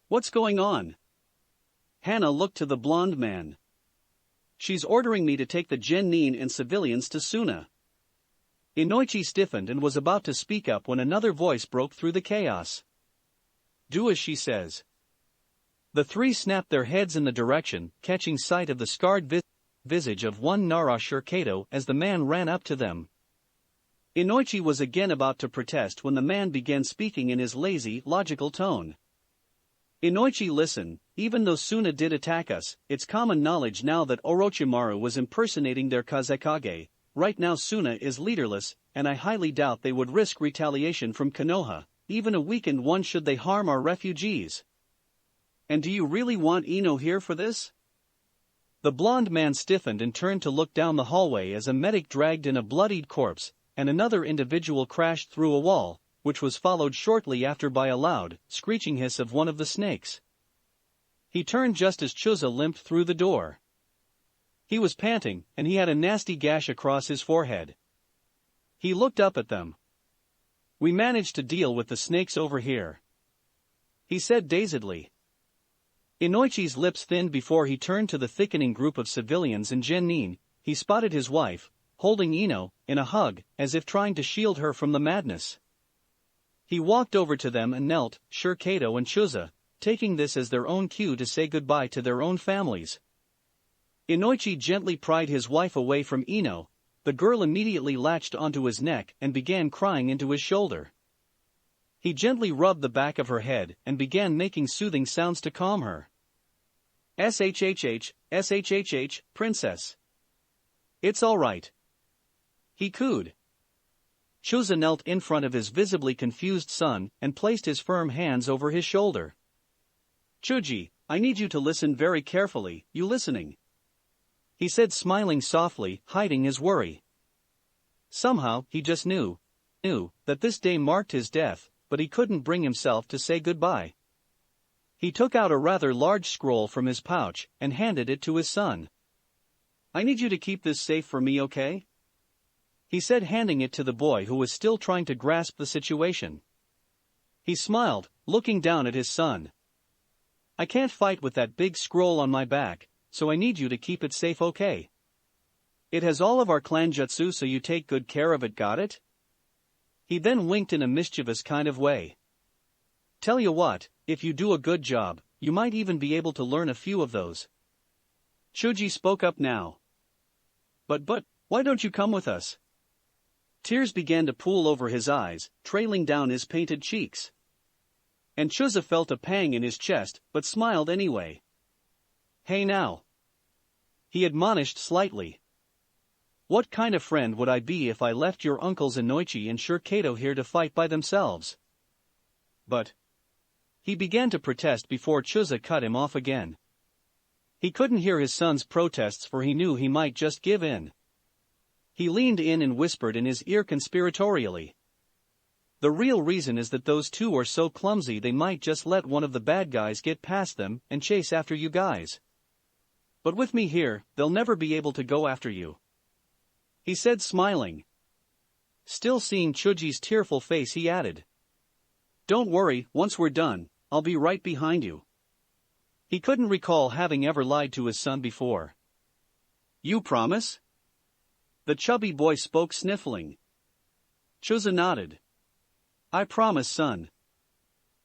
What's going on? Hana looked to the blonde man. She's ordering me to take the genin and civilians to Suna. Inoichi stiffened and was about to speak up when another voice broke through the chaos. Do as she says. The three snapped their heads in the direction, catching sight of the scarred visage of one Nara Shurkato as the man ran up to them. Inoichi was again about to protest when the man began speaking in his lazy, logical tone. Inoichi, listen, even though Suna did attack us, it's common knowledge now that Orochimaru was impersonating their Kazekage. Right now Suna is leaderless, and I highly doubt they would risk retaliation from Konoha, even a weakened one, should they harm our refugees. And do you really want Ino here for this? The blonde man stiffened and turned to look down the hallway as a medic dragged in a bloodied corpse, and another individual crashed through a wall, which was followed shortly after by a loud, screeching hiss of one of the snakes. He turned just as Chuza limped through the door. He was panting, and he had a nasty gash across his forehead. He looked up at them. We managed to deal with the snakes over here, he said dazedly. Inoichi's lips thinned before he turned to the thickening group of civilians and genin. He spotted his wife, holding Ino, in a hug, as if trying to shield her from the madness. He walked over to them and knelt, Shurkato and Chuza, taking this as their own cue to say goodbye to their own families. Inoichi gently pried his wife away from Ino. The girl immediately latched onto his neck and began crying into his shoulder. He gently rubbed the back of her head and began making soothing sounds to calm her. SHHH, princess. It's all right, he cooed. Chuza knelt in front of his visibly confused son and placed his firm hands over his shoulder. Chuji, I need you to listen very carefully. You listening? He said, smiling softly, hiding his worry. Somehow, he just knew that this day marked his death, but he couldn't bring himself to say goodbye. He took out a rather large scroll from his pouch and handed it to his son. I need you to keep this safe for me, okay? He said, handing it to the boy who was still trying to grasp the situation. He smiled, looking down at his son. I can't fight with that big scroll on my back, so I need you to keep it safe, okay? It has all of our clan jutsu, so you take good care of it, got it? He then winked in a mischievous kind of way. Tell you what, if you do a good job, you might even be able to learn a few of those. Chuji spoke up now. But, why don't you come with us? Tears began to pool over his eyes, trailing down his painted cheeks. And Chuza felt a pang in his chest, but smiled anyway. Hey now, he admonished slightly. What kind of friend would I be if I left your uncles Inoichi and Shurkato here to fight by themselves? But he began to protest before Chuza cut him off again. He couldn't hear his son's protests, for he knew he might just give in. He leaned in and whispered in his ear conspiratorially. The real reason is that those two are so clumsy they might just let one of the bad guys get past them and chase after you guys. But with me here, they'll never be able to go after you," he said smiling. Still seeing Chuji's tearful face, he added, "Don't worry, once we're done, I'll be right behind you." He couldn't recall having ever lied to his son before. "You promise?" The chubby boy spoke, sniffling. Chuza nodded. "I promise, son."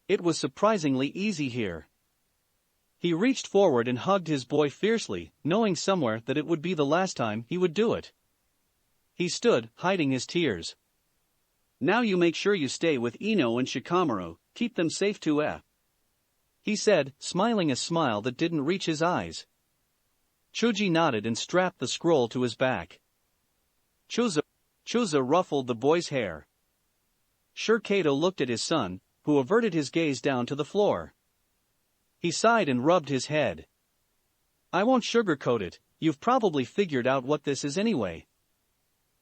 It was surprisingly easy here. He reached forward and hugged his boy fiercely, knowing somewhere that it would be the last time he would do it. He stood, hiding his tears. "Now you make sure you stay with Ino and Shikamaru, keep them safe too, he said, smiling a smile that didn't reach his eyes. Chuji nodded and strapped the scroll to his back. Chuza ruffled the boy's hair. Kato looked at his son, who averted his gaze down to the floor. He sighed and rubbed his head. "I won't sugarcoat it, you've probably figured out what this is anyway."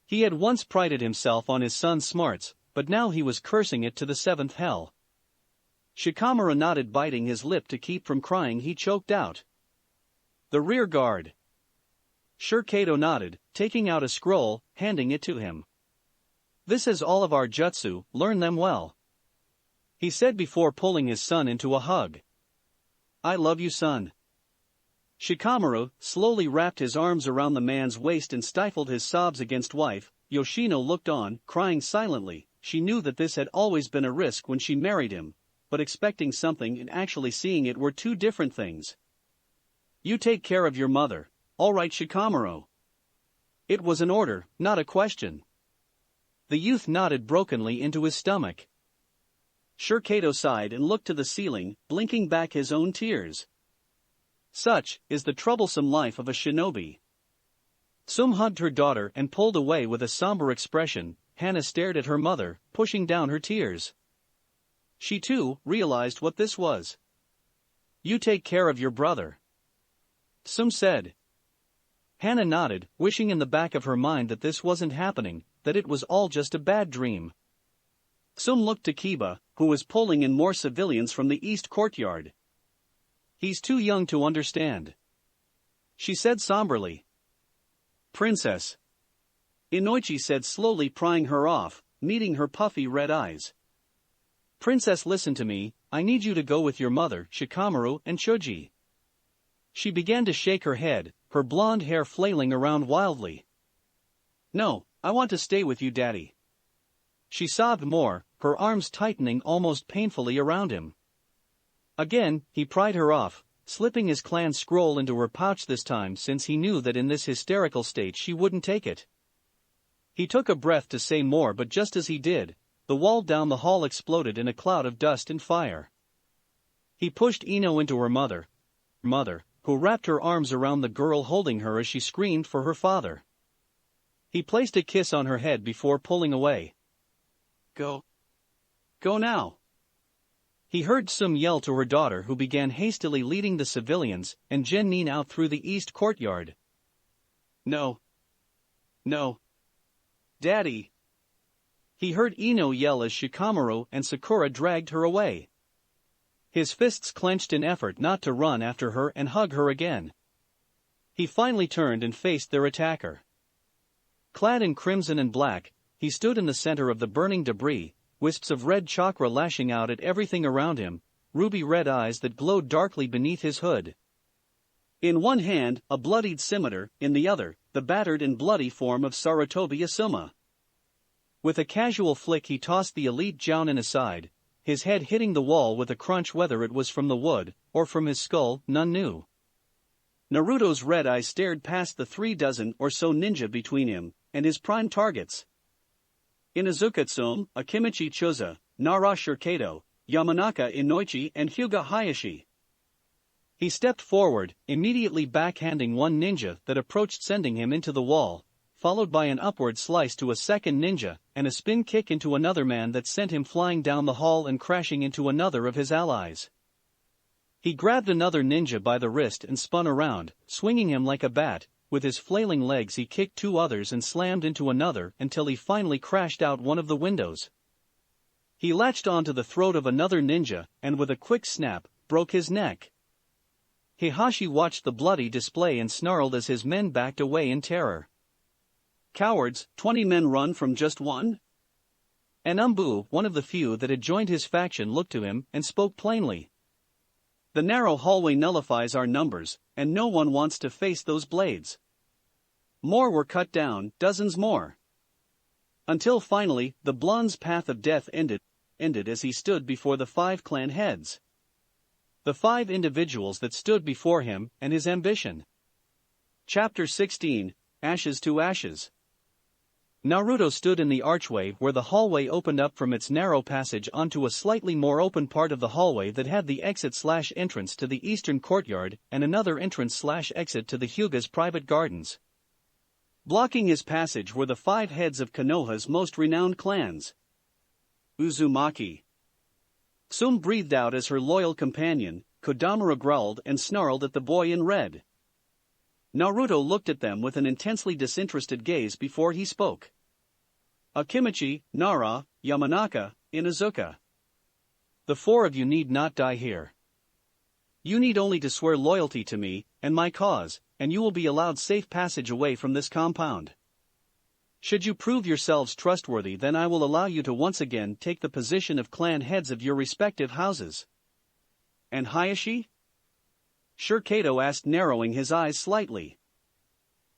He had once prided himself on his son's smarts, but now he was cursing it to the seventh hell. Shikamaru nodded, biting his lip to keep from crying. He choked out, "The rear guard." Kato nodded, taking out a scroll, handing it to him. "This is all of our jutsu, learn them well," he said before pulling his son into a hug. "I love you, son." Shikamaru slowly wrapped his arms around the man's waist and stifled his sobs against wife. Yoshino looked on, crying silently. She knew that this had always been a risk when she married him, but expecting something and actually seeing it were two different things. "You take care of your mother, all right, Shikamaru?" It was an order, not a question. The youth nodded brokenly into his stomach. Kato sighed and looked to the ceiling, blinking back his own tears. Such is the troublesome life of a shinobi. Tsume hugged her daughter and pulled away with a somber expression. Hana stared at her mother, pushing down her tears. She too realized what this was. "You take care of your brother," Tsume said. Hana nodded, wishing in the back of her mind that this wasn't happening, that it was all just a bad dream. Tsume looked to Kiba, who was pulling in more civilians from the east courtyard. "He's too young to understand," she said somberly. "Princess," Inoichi said slowly, prying her off, meeting her puffy red eyes. "Princess, listen to me, I need you to go with your mother, Shikamaru, and Chuji." She began to shake her head, her blonde hair flailing around wildly. "No, I want to stay with you, Daddy." She sobbed more, her arms tightening almost painfully around him. Again, he pried her off, slipping his clan scroll into her pouch this time, since he knew that in this hysterical state she wouldn't take it. He took a breath to say more, but just as he did, the wall down the hall exploded in a cloud of dust and fire. He pushed Ino into her mother, who wrapped her arms around the girl, holding her as she screamed for her father. He placed a kiss on her head before pulling away. Go now," he heard Tsume yell to her daughter, who began hastily leading the civilians and Genin out through the east courtyard. No, Daddy," he heard Ino yell as Shikamaru and Sakura dragged her away. His fists clenched in effort not to run after her and hug her again. He finally turned and faced their attacker. Clad in crimson and black, he stood in the center of the burning debris, wisps of red chakra lashing out at everything around him, ruby-red eyes that glowed darkly beneath his hood. In one hand, a bloodied scimitar, in the other, the battered and bloody form of Sarutobi Asuma. With a casual flick he tossed the elite jounin aside, his head hitting the wall with a crunch. Whether it was from the wood, or from his skull, none knew. Naruto's red eyes stared past the 36 or so ninja between him and his prime targets. Inuzuka Tsume, Akimichi Chuza, Nara Kato, Yamanaka Inoichi and Hyuga Hiashi. He stepped forward, immediately backhanding one ninja that approached, sending him into the wall, followed by an upward slice to a second ninja, and a spin kick into another man that sent him flying down the hall and crashing into another of his allies. He grabbed another ninja by the wrist and spun around, swinging him like a bat. With his flailing legs he kicked two others and slammed into another until he finally crashed out one of the windows. He latched onto the throat of another ninja and with a quick snap, broke his neck. Hiashi watched the bloody display and snarled as his men backed away in terror. Cowards, 20 men run from just one? And Umbu, one of the few that had joined his faction, looked to him and spoke plainly. The narrow hallway nullifies our numbers, and no one wants to face those blades. More were cut down, dozens more. Until finally, the blonde's path of death ended as he stood before the 5 clan heads. The 5 individuals that stood before him and his ambition. Chapter 16, Ashes to Ashes. Naruto stood in the archway where the hallway opened up from its narrow passage onto a slightly more open part of the hallway that had the exit/entrance to the eastern courtyard and another entrance/exit to the Hyuga's private gardens. Blocking his passage were the 5 heads of Konoha's most renowned clans. Uzumaki. Tsume breathed out as her loyal companion, Kodamura growled and snarled at the boy in red. Naruto looked at them with an intensely disinterested gaze before he spoke. Akimichi, Nara, Yamanaka, Inuzuka. The 4 of you need not die here. You need only to swear loyalty to me and my cause, and you will be allowed safe passage away from this compound. Should you prove yourselves trustworthy, then I will allow you to once again take the position of clan heads of your respective houses. And Hiashi? Kato asked, narrowing his eyes slightly.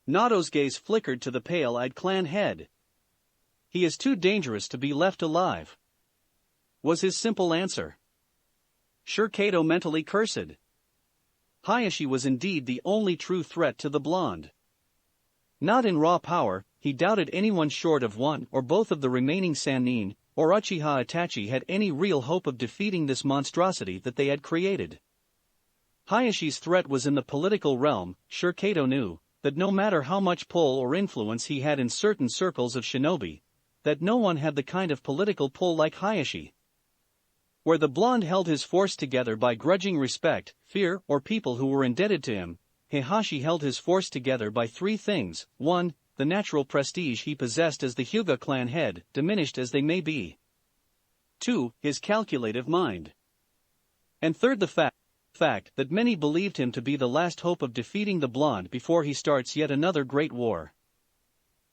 Nato's gaze flickered to the pale-eyed clan head. He is too dangerous to be left alive, was his simple answer. Kato mentally cursed. Hiashi was indeed the only true threat to the blonde. Not in raw power, he doubted anyone short of one or both of the remaining Sannin or Uchiha Itachi had any real hope of defeating this monstrosity that they had created. Hayashi's threat was in the political realm. Kato knew that no matter how much pull or influence he had in certain circles of shinobi, that no one had the kind of political pull like Hiashi. Where the blonde held his force together by grudging respect, fear, or people who were indebted to him, Hiashi held his force together by 3 things. 1. The natural prestige he possessed as the Hyuga clan head, diminished as they may be. 2. His calculative mind. And 3rd, the fact that many believed him to be the last hope of defeating the blonde before he starts yet another great war.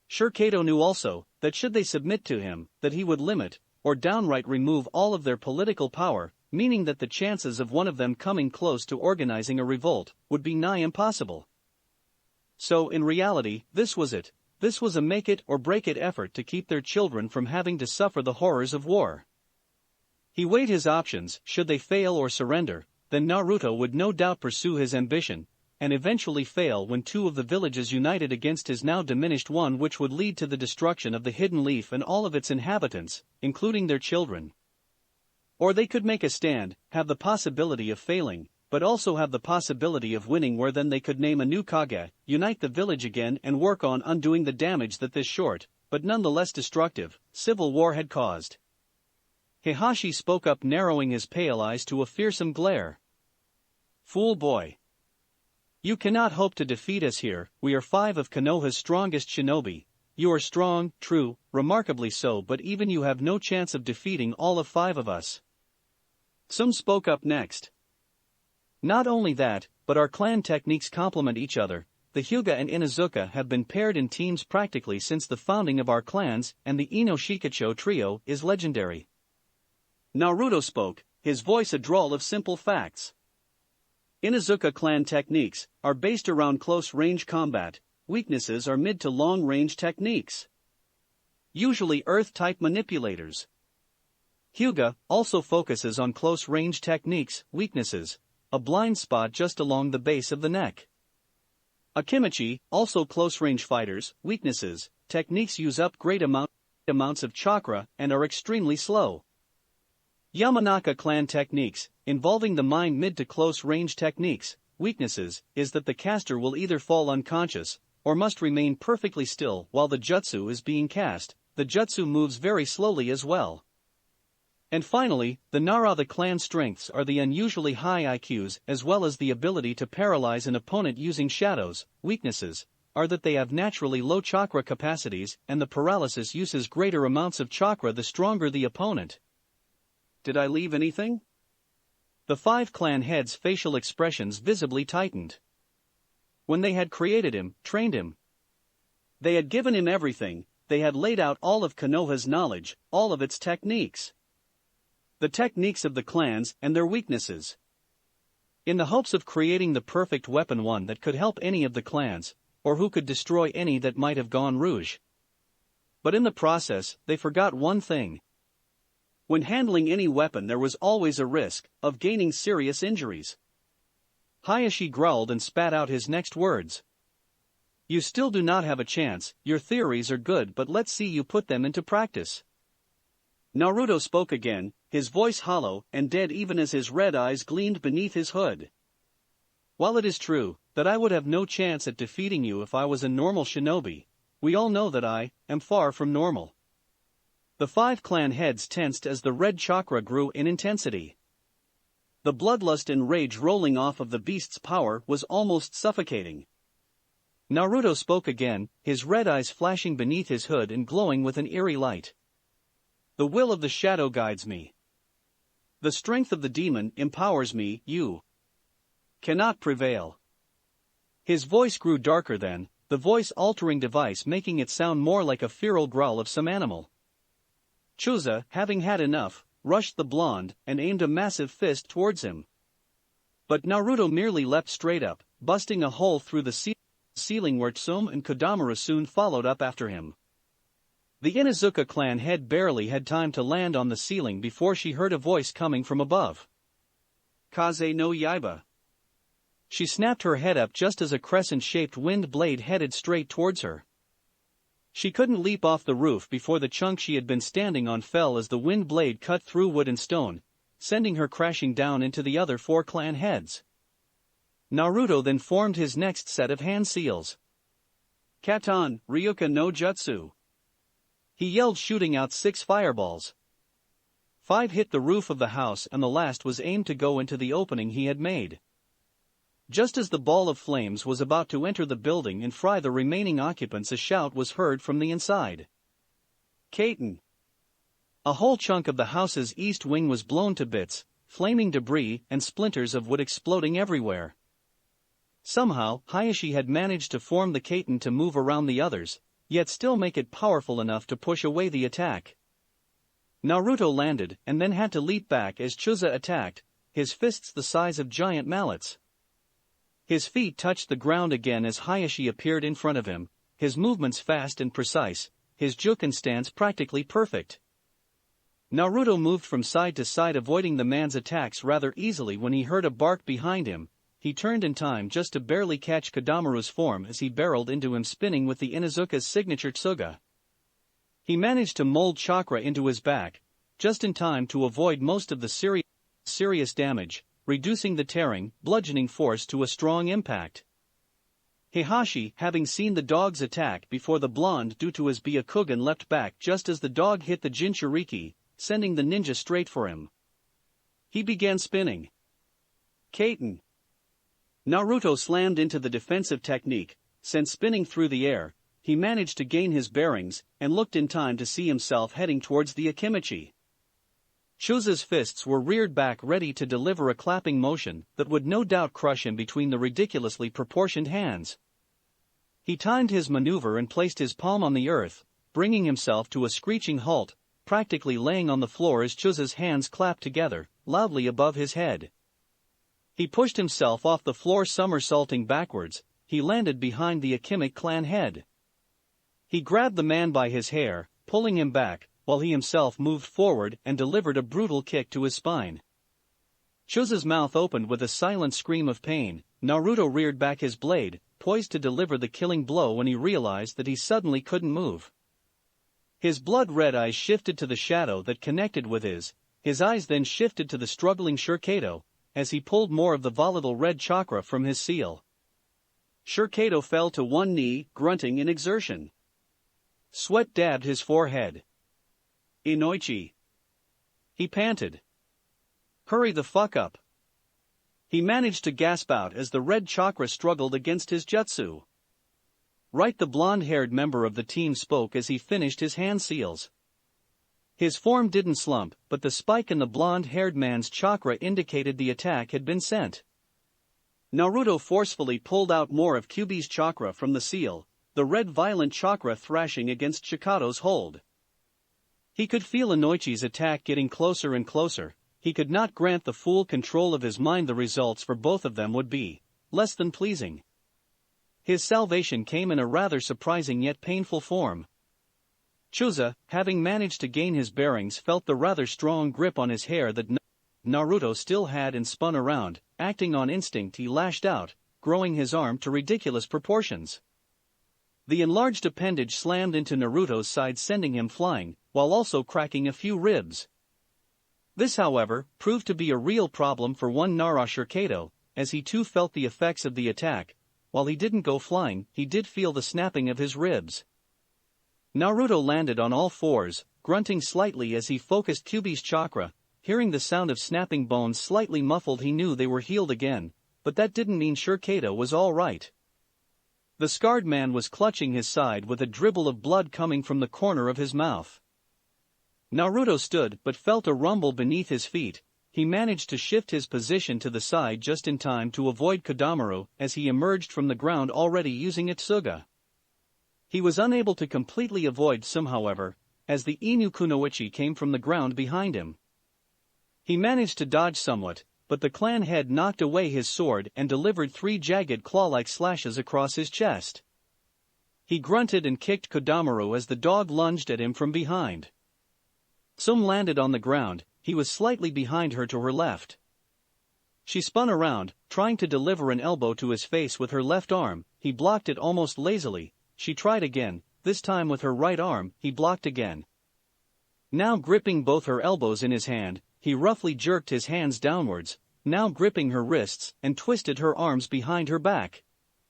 Kato knew also that should they submit to him, that he would limit, or downright remove all of their political power, meaning that the chances of one of them coming close to organizing a revolt would be nigh impossible. So in reality, this was it. This was a make-it-or-break-it effort to keep their children from having to suffer the horrors of war. He weighed his options. Should they fail or surrender, then Naruto would no doubt pursue his ambition, and eventually fail when 2 of the villages united against his now diminished one, which would lead to the destruction of the Hidden Leaf and all of its inhabitants, including their children. Or they could make a stand, have the possibility of failing, but also have the possibility of winning, where then they could name a new Kage, unite the village again and work on undoing the damage that this short, but nonetheless destructive, civil war had caused. Hiashi spoke up, narrowing his pale eyes to a fearsome glare. Fool boy. You cannot hope to defeat us here. We are 5 of Konoha's strongest shinobi. You are strong, true, remarkably so, but even you have no chance of defeating all of 5 of us. Tsume spoke up next. Not only that, but our clan techniques complement each other. The Hyuga and Inuzuka have been paired in teams practically since the founding of our clans, and the Ino-Shikacho trio is legendary. Naruto spoke, his voice a drawl of simple facts. Inuzuka clan techniques are based around close-range combat. Weaknesses are mid to long-range techniques, usually earth-type manipulators. Hyuga also focuses on close-range techniques. Weaknesses, a blind spot just along the base of the neck. Akimichi, also close-range fighters. Weaknesses, techniques use up great amounts of chakra and are extremely slow. Yamanaka clan techniques, involving the mind. Mid to close-range techniques. Weaknesses, is that the caster will either fall unconscious, or must remain perfectly still while the jutsu is being cast. The jutsu moves very slowly as well. And finally, the Nara. The clan strengths are the unusually high IQs as well as the ability to paralyze an opponent using shadows. Weaknesses are that they have naturally low chakra capacities and the paralysis uses greater amounts of chakra the stronger the opponent. Did I leave anything? The 5 clan heads' facial expressions visibly tightened. When they had created him, trained him, they had given him everything, they had laid out all of Konoha's knowledge, all of its techniques. The techniques of the clans and their weaknesses. In the hopes of creating the perfect weapon, one that could help any of the clans, or who could destroy any that might have gone rouge. But in the process, they forgot one thing. When handling any weapon, there was always a risk of gaining serious injuries. Hiashi growled and spat out his next words. You still do not have a chance, your theories are good, but let's see you put them into practice. Naruto spoke again, his voice hollow and dead even as his red eyes gleamed beneath his hood. While it is true that I would have no chance at defeating you if I was a normal shinobi, we all know that I am far from normal. The 5 clan heads tensed as the red chakra grew in intensity. The bloodlust and rage rolling off of the beast's power was almost suffocating. Naruto spoke again, his red eyes flashing beneath his hood and glowing with an eerie light. The will of the shadow guides me. The strength of the demon empowers me, you cannot prevail. His voice grew darker then, the voice-altering device making it sound more like a feral growl of some animal. Chusa, having had enough, rushed the blonde and aimed a massive fist towards him. But Naruto merely leapt straight up, busting a hole through the ceiling where Tsume and Kodomaru soon followed up after him. The Inuzuka clan head barely had time to land on the ceiling before she heard a voice coming from above. Kaze no Yaiba. She snapped her head up just as a crescent-shaped wind blade headed straight towards her. She couldn't leap off the roof before the chunk she had been standing on fell as the wind blade cut through wood and stone, sending her crashing down into the other 4 clan heads. Naruto then formed his next set of hand seals. Katan, Ryuka no Jutsu. He yelled, shooting out 6 fireballs. 5 hit the roof of the house and the last was aimed to go into the opening he had made. Just as the ball of flames was about to enter the building and fry the remaining occupants, a shout was heard from the inside. Katen. A whole chunk of the house's east wing was blown to bits, flaming debris and splinters of wood exploding everywhere. Somehow, Hiashi had managed to form the Katen to move around the others, yet still make it powerful enough to push away the attack. Naruto landed and then had to leap back as Chusa attacked, his fists the size of giant mallets. His feet touched the ground again as Hiashi appeared in front of him, his movements fast and precise, his juken stance practically perfect. Naruto moved from side to side, avoiding the man's attacks rather easily. When he heard a bark behind him, he turned in time just to barely catch Kodomaru's form as he barreled into him, spinning with the Inuzuka's signature Tsuga. He managed to mold chakra into his back, just in time to avoid most of the serious damage, reducing the tearing, bludgeoning force to a strong impact. Hiashi, having seen the dog's attack before the blonde due to his Byakugan, leapt back just as the dog hit the Jinchuriki, sending the ninja straight for him. He began spinning. Katen. Naruto slammed into the defensive technique, sent spinning through the air. He managed to gain his bearings and looked in time to see himself heading towards the Akimichi. Chusa's fists were reared back, ready to deliver a clapping motion that would no doubt crush him between the ridiculously proportioned hands. He timed his maneuver and placed his palm on the earth, bringing himself to a screeching halt, practically laying on the floor as Chusa's hands clapped together, loudly above his head. He pushed himself off the floor, somersaulting backwards. He landed behind the Akimichi clan head. He grabbed the man by his hair, pulling him back, while he himself moved forward and delivered a brutal kick to his spine. Chusa's mouth opened with a silent scream of pain. Naruto reared back his blade, poised to deliver the killing blow when he realized that he suddenly couldn't move. His blood-red eyes shifted to the shadow that connected with his eyes then shifted to the struggling Shurikato, as he pulled more of the volatile red chakra from his seal. Shurikato fell to one knee, grunting in exertion. Sweat dabbed his forehead. Inoichi. He panted. Hurry the fuck up. He managed to gasp out as the red chakra struggled against his jutsu. Right, the blonde-haired member of the team spoke as he finished his hand seals. His form didn't slump, but the spike in the blonde-haired man's chakra indicated the attack had been sent. Naruto forcefully pulled out more of Kyuubi's chakra from the seal, the red violent chakra thrashing against Shikato's hold. He could feel Inoichi's attack getting closer and closer. He could not grant the full control of his mind. The results for both of them would be less than pleasing. His salvation came in a rather surprising yet painful form. Chusa, having managed to gain his bearings, felt the rather strong grip on his hair that Naruto still had and spun around. Acting on instinct, he lashed out, growing his arm to ridiculous proportions. The enlarged appendage slammed into Naruto's side, sending him flying, while also cracking a few ribs. This, however, proved to be a real problem for one Naruto, as he too felt the effects of the attack. While he didn't go flying, he did feel the snapping of his ribs. Naruto landed on all fours, grunting slightly as he focused Kyuubi's chakra. Hearing the sound of snapping bones slightly muffled, he knew they were healed again, but that didn't mean Shikado was all right. The scarred man was clutching his side with a dribble of blood coming from the corner of his mouth. Naruto stood but felt a rumble beneath his feet. He managed to shift his position to the side just in time to avoid Kodomaru as he emerged from the ground, already using Itsuga. He was unable to completely avoid Tsume, however, as the Inu Kunoichi came from the ground behind him. He managed to dodge somewhat, but the clan head knocked away his sword and delivered 3 jagged claw-like slashes across his chest. He grunted and kicked Kodomaru as the dog lunged at him from behind. Tsume landed on the ground. He was slightly behind her to her left. She spun around, trying to deliver an elbow to his face with her left arm. He blocked it almost lazily. She tried again, this time with her right arm. He blocked again. Now gripping both her elbows in his hand, he roughly jerked his hands downwards, now gripping her wrists, and twisted her arms behind her back.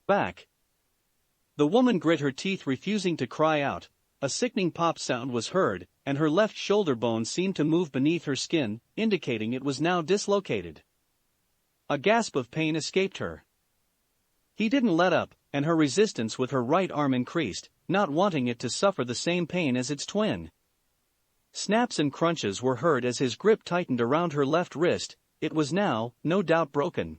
The woman grit her teeth, refusing to cry out. A sickening pop sound was heard, and her left shoulder bone seemed to move beneath her skin, indicating it was now dislocated. A gasp of pain escaped her. He didn't let up, and her resistance with her right arm increased, not wanting it to suffer the same pain as its twin. Snaps and crunches were heard as his grip tightened around her left wrist. It was now, no doubt, broken.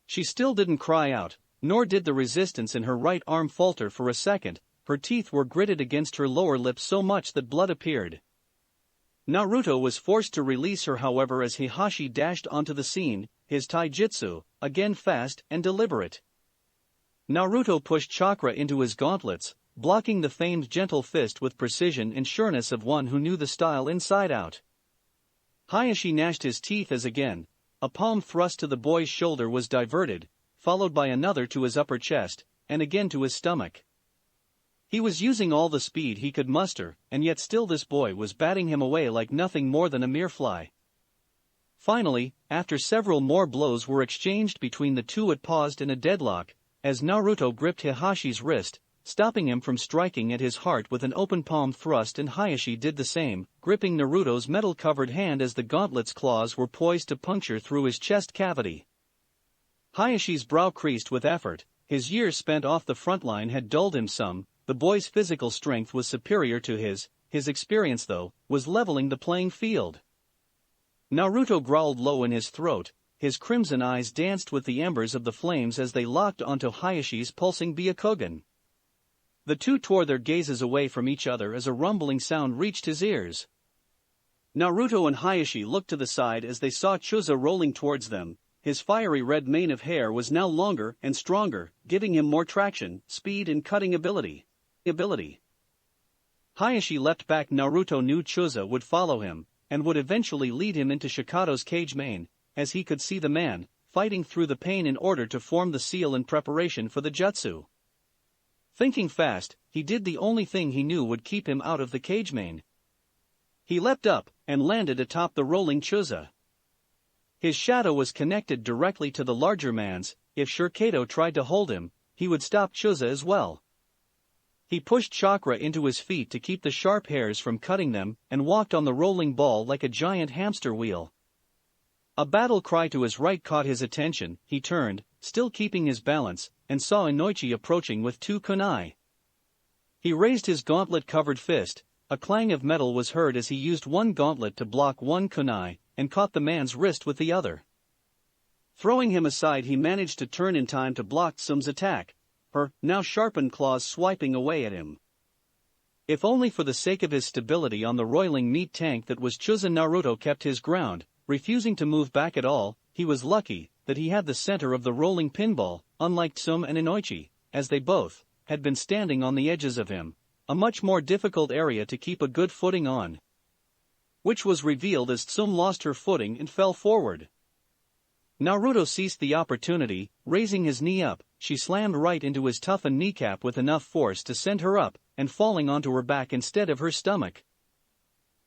She still didn't cry out, nor did the resistance in her right arm falter for a second. Her teeth were gritted against her lower lip so much that blood appeared. Naruto was forced to release her, however, as Hiashi dashed onto the scene, his taijutsu, again fast and deliberate. Naruto pushed chakra into his gauntlets, blocking the famed gentle fist with precision and sureness of one who knew the style inside out. Hiashi gnashed his teeth as again, a palm thrust to the boy's shoulder was diverted, followed by another to his upper chest, and again to his stomach. He was using all the speed he could muster, and yet still this boy was batting him away like nothing more than a mere fly. Finally, after several more blows were exchanged between the two, it paused in a deadlock, as Naruto gripped Hihashi's wrist, stopping him from striking at his heart with an open palm thrust, and Hiashi did the same, gripping Naruto's metal-covered hand as the gauntlet's claws were poised to puncture through his chest cavity. Hayashi's brow creased with effort. His years spent off the front line had dulled him some. The boy's physical strength was superior to his experience, though, was leveling the playing field. Naruto growled low in his throat. His crimson eyes danced with the embers of the flames as they locked onto Hayashi's pulsing Byakugan. The two tore their gazes away from each other as a rumbling sound reached his ears. Naruto and Hiashi looked to the side as they saw Chusa rolling towards them. His fiery red mane of hair was now longer and stronger, giving him more traction, speed and cutting ability. Hiashi leapt back. Naruto knew Chusa would follow him, and would eventually lead him into Shikato's cage main, as he could see the man fighting through the pain in order to form the seal in preparation for the jutsu. Thinking fast, he did the only thing he knew would keep him out of the cage main. He leapt up and landed atop the rolling Chusa. His shadow was connected directly to the larger man's. If Shikado tried to hold him, he would stop Chusa as well. He pushed chakra into his feet to keep the sharp hairs from cutting them, and walked on the rolling ball like a giant hamster wheel. A battle cry to his right caught his attention. He turned, still keeping his balance, and saw Inoichi approaching with 2 kunai. He raised his gauntlet-covered fist, a clang of metal was heard as he used one gauntlet to block one kunai, and caught the man's wrist with the other. Throwing him aside, he managed to turn in time to block Tsume's attack, her now sharpened claws swiping away at him. If only for the sake of his stability on the roiling meat tank that was Chuzen, Naruto kept his ground, refusing to move back at all. He was lucky that he had the center of the rolling pinball, unlike Tsume and Inoichi, as they both had been standing on the edges of him, a much more difficult area to keep a good footing on. Which was revealed as Tsume lost her footing and fell forward. Naruto seized the opportunity, raising his knee up, she slammed right into his toughened kneecap with enough force to send her up, and falling onto her back instead of her stomach.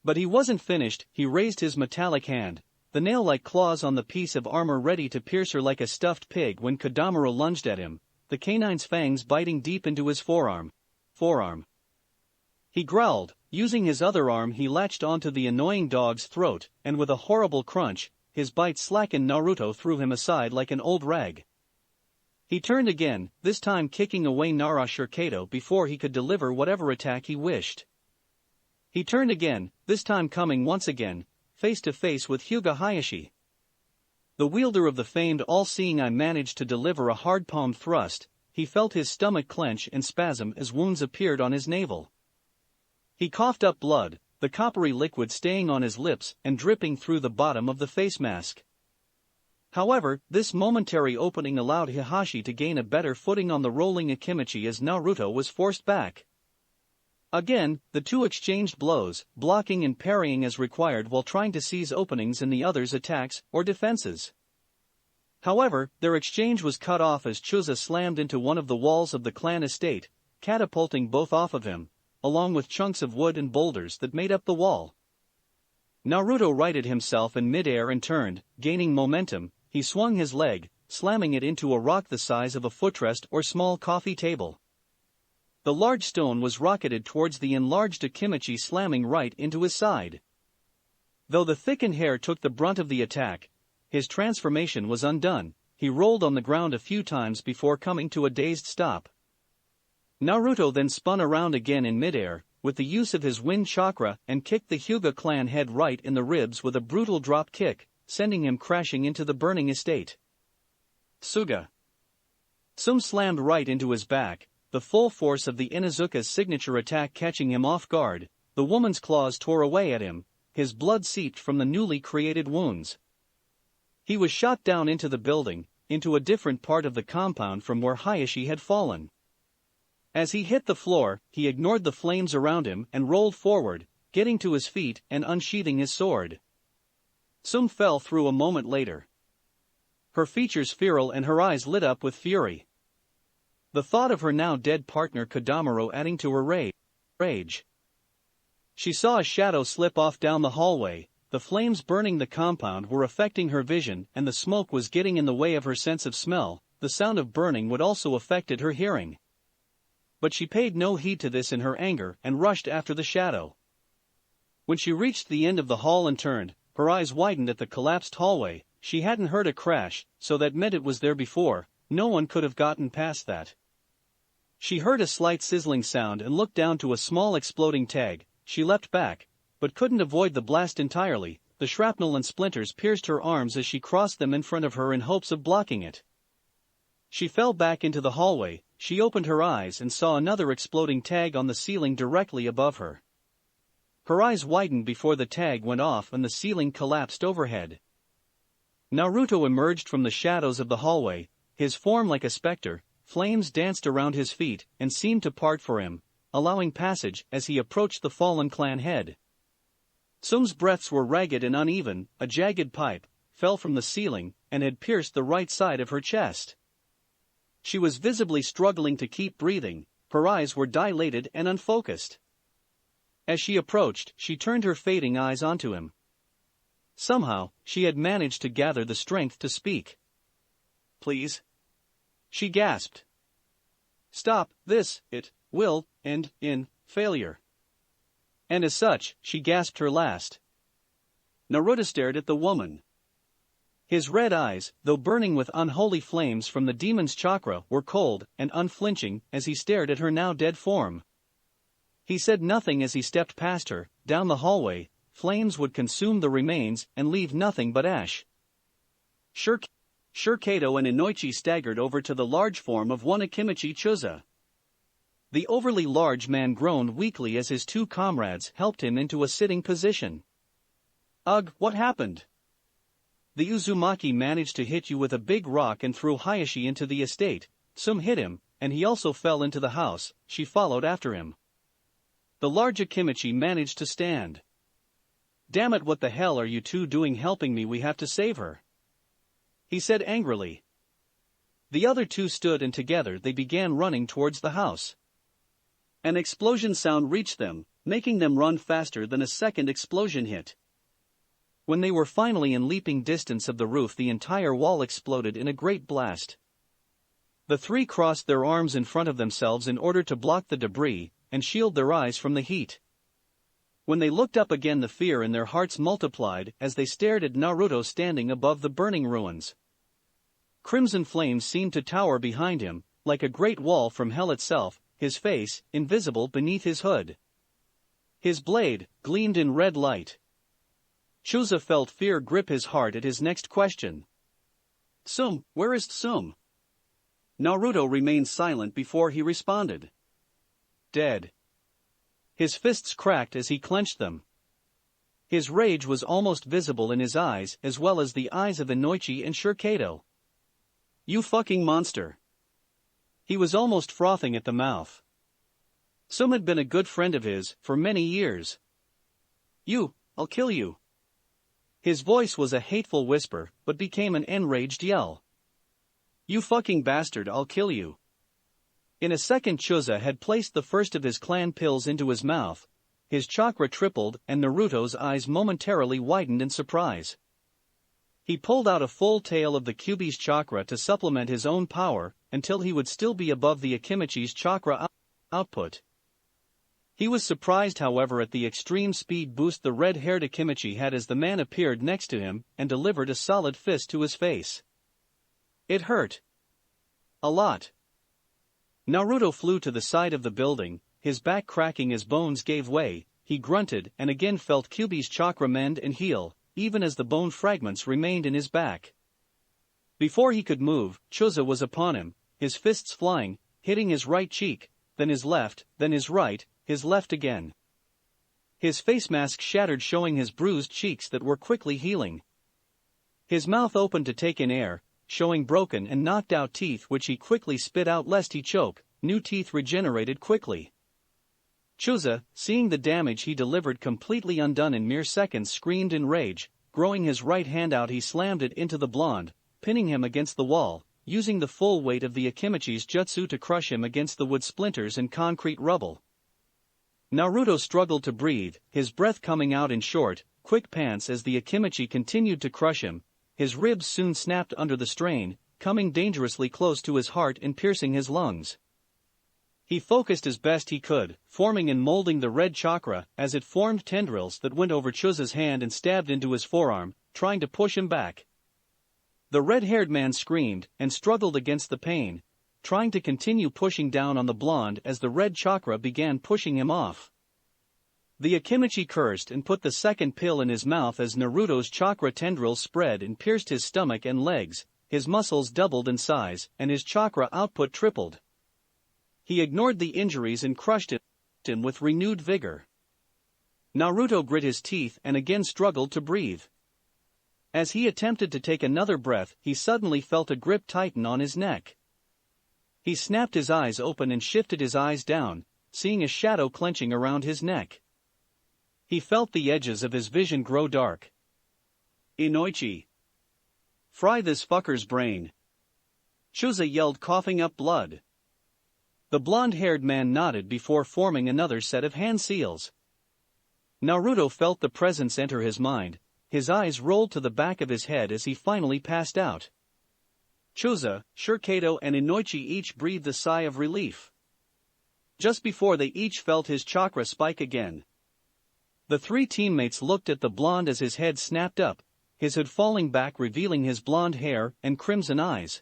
But he wasn't finished. He raised his metallic hand, the nail-like claws on the piece of armor ready to pierce her like a stuffed pig when Konoha lunged at him, the canine's fangs biting deep into his forearm. He growled. Using his other arm he latched onto the annoying dog's throat, and with a horrible crunch, his bite slackened. Naruto threw him aside like an old rag. He turned again, this time kicking away Naruto before he could deliver whatever attack he wished. He turned again, this time coming once again, face to face with Hiashi. The wielder of the famed all-seeing eye managed to deliver a hard palm thrust. He felt his stomach clench and spasm as wounds appeared on his navel. He coughed up blood, the coppery liquid staying on his lips and dripping through the bottom of the face mask. However, this momentary opening allowed Hiashi to gain a better footing on the rolling Akimichi as Naruto was forced back. Again, the two exchanged blows, blocking and parrying as required while trying to seize openings in the other's attacks or defenses. However, their exchange was cut off as Chuza slammed into one of the walls of the clan estate, catapulting both off of him, along with chunks of wood and boulders that made up the wall. Naruto righted himself in midair and turned, gaining momentum. He swung his leg, slamming it into a rock the size of a footrest or small coffee table. The large stone was rocketed towards the enlarged Akimichi, slamming right into his side. Though the thickened hair took the brunt of the attack, his transformation was undone. He rolled on the ground a few times before coming to a dazed stop. Naruto then spun around again in midair, with the use of his wind chakra, and kicked the Hyuga clan head right in the ribs with a brutal drop kick, sending him crashing into the burning estate. Tsuga. Tsume slammed right into his back, the full force of the Inuzuka's signature attack catching him off guard. The woman's claws tore away at him, his blood seeped from the newly created wounds. He was shot down into the building, into a different part of the compound from where Hiashi had fallen. As he hit the floor, he ignored the flames around him and rolled forward, getting to his feet and unsheathing his sword. Tsume fell through a moment later. Her features feral and her eyes lit up with fury. The thought of her now dead partner Konoha adding to her rage. She saw a shadow slip off down the hallway. The flames burning the compound were affecting her vision, and the smoke was getting in the way of her sense of smell. The sound of burning would also affected her hearing. But she paid no heed to this in her anger and rushed after the shadow. When she reached the end of the hall and turned, her eyes widened at the collapsed hallway. She hadn't heard a crash, so that meant it was there before. No one could have gotten past that. She heard a slight sizzling sound and looked down to a small exploding tag. She leapt back, but couldn't avoid the blast entirely. The shrapnel and splinters pierced her arms as she crossed them in front of her in hopes of blocking it. She fell back into the hallway. She opened her eyes and saw another exploding tag on the ceiling directly above her. Her eyes widened before the tag went off and the ceiling collapsed overhead. Naruto emerged from the shadows of the hallway, his form like a specter. Flames danced around his feet and seemed to part for him, allowing passage as he approached the fallen clan head. Tsume's breaths were ragged and uneven. A jagged pipe fell from the ceiling and had pierced the right side of her chest. She was visibly struggling to keep breathing. Her eyes were dilated and unfocused. As she approached, she turned her fading eyes onto him. Somehow, she had managed to gather the strength to speak. "Please," she gasped. "Stop this, it will end in failure." And as such, she gasped her last. Naruto stared at the woman. His red eyes, though burning with unholy flames from the demon's chakra, were cold and unflinching as he stared at her now dead form. He said nothing as he stepped past her. Down the hallway, flames would consume the remains and leave nothing but ash. Kato and Inoichi staggered over to the large form of one Akimichi Chuza. The overly large man groaned weakly as his two comrades helped him into a sitting position. Ugh, what happened? The Uzumaki managed to hit you with a big rock and threw Hiashi into the estate. Tsume hit him, and he also fell into the house. She followed after him. The large Akimichi managed to stand. Damn it, what the hell are you two doing helping me? We have to save her, he said angrily. The other two stood and together they began running towards the house. An explosion sound reached them, making them run faster than a second explosion hit. When they were finally in leaping distance of the roof, the entire wall exploded in a great blast. The three crossed their arms in front of themselves in order to block the debris and shield their eyes from the heat. When they looked up again, the fear in their hearts multiplied as they stared at Naruto standing above the burning ruins. Crimson flames seemed to tower behind him, like a great wall from hell itself, his face invisible beneath his hood. His blade gleamed in red light. Chuza felt fear grip his heart at his next question. Tsume, where is Tsume? Naruto remained silent before he responded. Dead. His fists cracked as he clenched them. His rage was almost visible in his eyes as well as the eyes of Inoichi and Kato. You fucking monster. He was almost frothing at the mouth. Tsume had been a good friend of his for many years. I'll kill you. His voice was a hateful whisper but became an enraged yell. You fucking bastard, I'll kill you. In a second, Chuza had placed the first of his clan pills into his mouth. His chakra tripled and Naruto's eyes momentarily widened in surprise. He pulled out a full tail of the Kyuubi's chakra to supplement his own power until he would still be above the Akimichi's chakra output. He was surprised, however, at the extreme speed boost the red-haired Akimichi had as the man appeared next to him and delivered a solid fist to his face. It hurt. A lot. Naruto flew to the side of the building, his back cracking as bones gave way. He grunted and again felt Kyuubi's chakra mend and heal, even as the bone fragments remained in his back. Before he could move, Chuza was upon him, his fists flying, hitting his right cheek, then his left, then his right, his left again. His face mask shattered, showing his bruised cheeks that were quickly healing. His mouth opened to take in air, showing broken and knocked out teeth which he quickly spit out lest he choke. New teeth regenerated quickly. Chuza, seeing the damage he delivered completely undone in mere seconds, screamed in rage. Growing his right hand out, he slammed it into the blonde, pinning him against the wall, using the full weight of the Akimichi's jutsu to crush him against the wood splinters and concrete rubble. Naruto struggled to breathe, his breath coming out in short, quick pants as the Akimichi continued to crush him. His ribs soon snapped under the strain, coming dangerously close to his heart and piercing his lungs. He focused as best he could, forming and molding the red chakra as it formed tendrils that went over Chuza's hand and stabbed into his forearm, trying to push him back. The red-haired man screamed and struggled against the pain, trying to continue pushing down on the blonde as the red chakra began pushing him off. The Akimichi cursed and put the second pill in his mouth as Naruto's chakra tendrils spread and pierced his stomach and legs. His muscles doubled in size and his chakra output tripled. He ignored the injuries and crushed him with renewed vigor. Naruto grit his teeth and again struggled to breathe. As he attempted to take another breath, he suddenly felt a grip tighten on his neck. He snapped his eyes open and shifted his eyes down, seeing a shadow clenching around his neck. He felt the edges of his vision grow dark. Inoichi. Fry this fucker's brain. Chuza yelled, coughing up blood. The blonde-haired man nodded before forming another set of hand seals. Naruto felt the presence enter his mind, his eyes rolled to the back of his head as he finally passed out. Chuza, Kato and Inoichi each breathed a sigh of relief. Just before they each felt his chakra spike again. The three teammates looked at the blonde as his head snapped up, his hood falling back revealing his blonde hair and crimson eyes.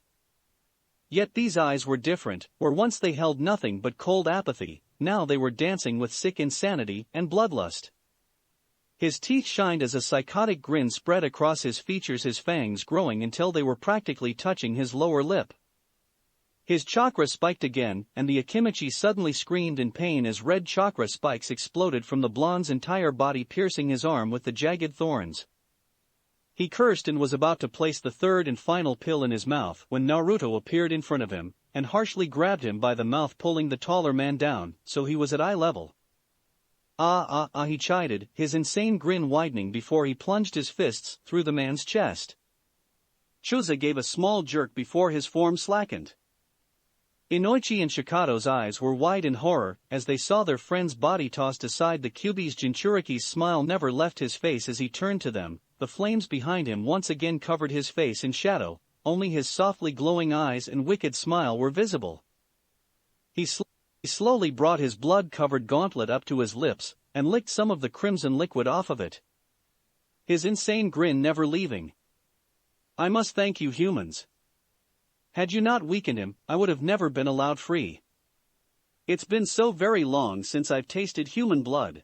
Yet these eyes were different, where once they held nothing but cold apathy, now they were dancing with sick insanity and bloodlust. His teeth shined as a psychotic grin spread across his features, his fangs growing until they were practically touching his lower lip. His chakra spiked again, and the Akimichi suddenly screamed in pain as red chakra spikes exploded from the blonde's entire body, piercing his arm with the jagged thorns. He cursed and was about to place the third and final pill in his mouth when Naruto appeared in front of him and harshly grabbed him by the mouth, pulling the taller man down so he was at eye level. He chided, his insane grin widening before he plunged his fists through the man's chest. Chusa gave a small jerk before his form slackened. Inoichi and Shikado's eyes were wide in horror as they saw their friend's body tossed aside. The Kyuubi's Jinchuriki's smile never left his face as he turned to them. The flames behind him once again covered his face in shadow, only his softly glowing eyes and wicked smile were visible. He slowly brought his blood-covered gauntlet up to his lips and licked some of the crimson liquid off of it, his insane grin never leaving. "I must thank you humans. Had you not weakened him, I would have never been allowed free. It's been so very long since I've tasted human blood."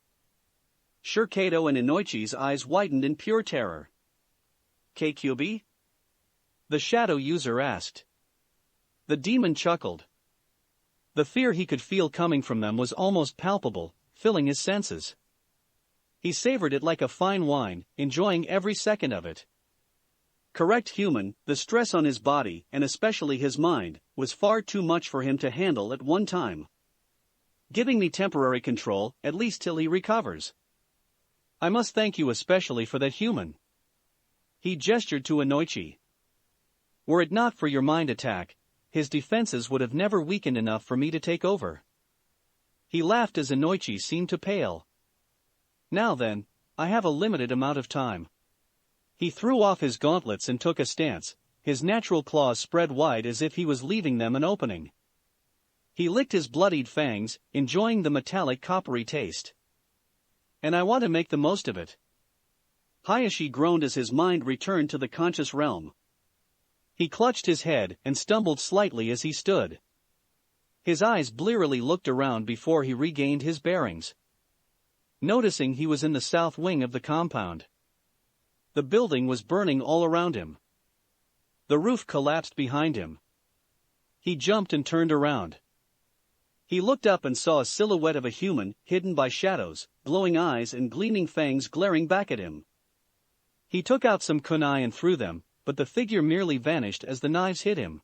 Shurikato and Inoichi's eyes widened in pure terror. "Kyuubi?" the shadow user asked. The demon chuckled. The fear he could feel coming from them was almost palpable, filling his senses. He savored it like a fine wine, enjoying every second of it. Correct human, the stress on his body, and especially his mind, was far too much for him to handle at one time. "Giving me temporary control, at least till he recovers. I must thank you especially for that human." He gestured to Inoichi. "Were it not for your mind attack, his defenses would have never weakened enough for me to take over." He laughed as Inoichi seemed to pale. "Now then, I have a limited amount of time." He threw off his gauntlets and took a stance, his natural claws spread wide as if he was leaving them an opening. He licked his bloodied fangs, enjoying the metallic coppery taste. "And I want to make the most of it." Hiashi groaned as his mind returned to the conscious realm. He clutched his head and stumbled slightly as he stood. His eyes blearily looked around before he regained his bearings. Noticing he was in the south wing of the compound. The building was burning all around him. The roof collapsed behind him. He jumped and turned around. He looked up and saw a silhouette of a human, hidden by shadows, glowing eyes and gleaming fangs glaring back at him. He took out some kunai and threw them, but the figure merely vanished as the knives hit him.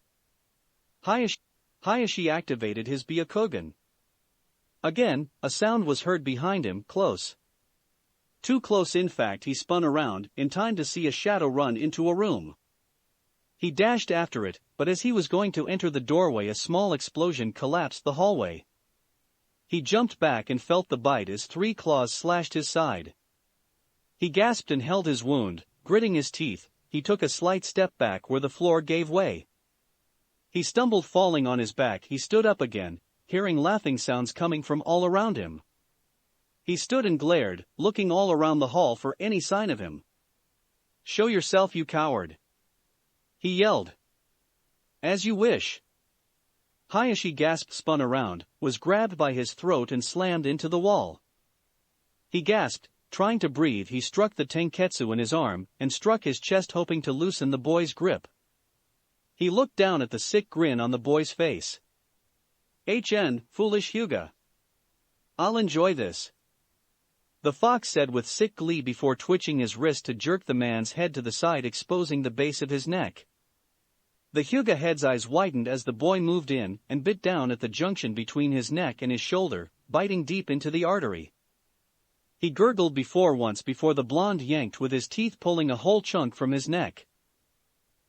Hiashi activated his Byakugan. Again, a sound was heard behind him, close. Too close, in fact. He spun around, in time to see a shadow run into a room. He dashed after it, but as he was going to enter the doorway, a small explosion collapsed the hallway. He jumped back and felt the bite as 3 claws slashed his side. He gasped and held his wound, gritting his teeth. He took a slight step back where the floor gave way. He stumbled, falling on his back. He stood up again, hearing laughing sounds coming from all around him. He stood and glared, looking all around the hall for any sign of him. "Show yourself, you coward!" he yelled. "As you wish." Hiashi gasped, spun around, was grabbed by his throat and slammed into the wall. He gasped, trying to breathe. He struck the tenketsu in his arm and struck his chest, hoping to loosen the boy's grip. He looked down at the sick grin on the boy's face. Foolish Hyuga. I'll enjoy this," the fox said with sick glee before twitching his wrist to jerk the man's head to the side, exposing the base of his neck. The Hyuga head's eyes widened as the boy moved in and bit down at the junction between his neck and his shoulder, biting deep into the artery. He gurgled once before the blonde yanked with his teeth, pulling a whole chunk from his neck.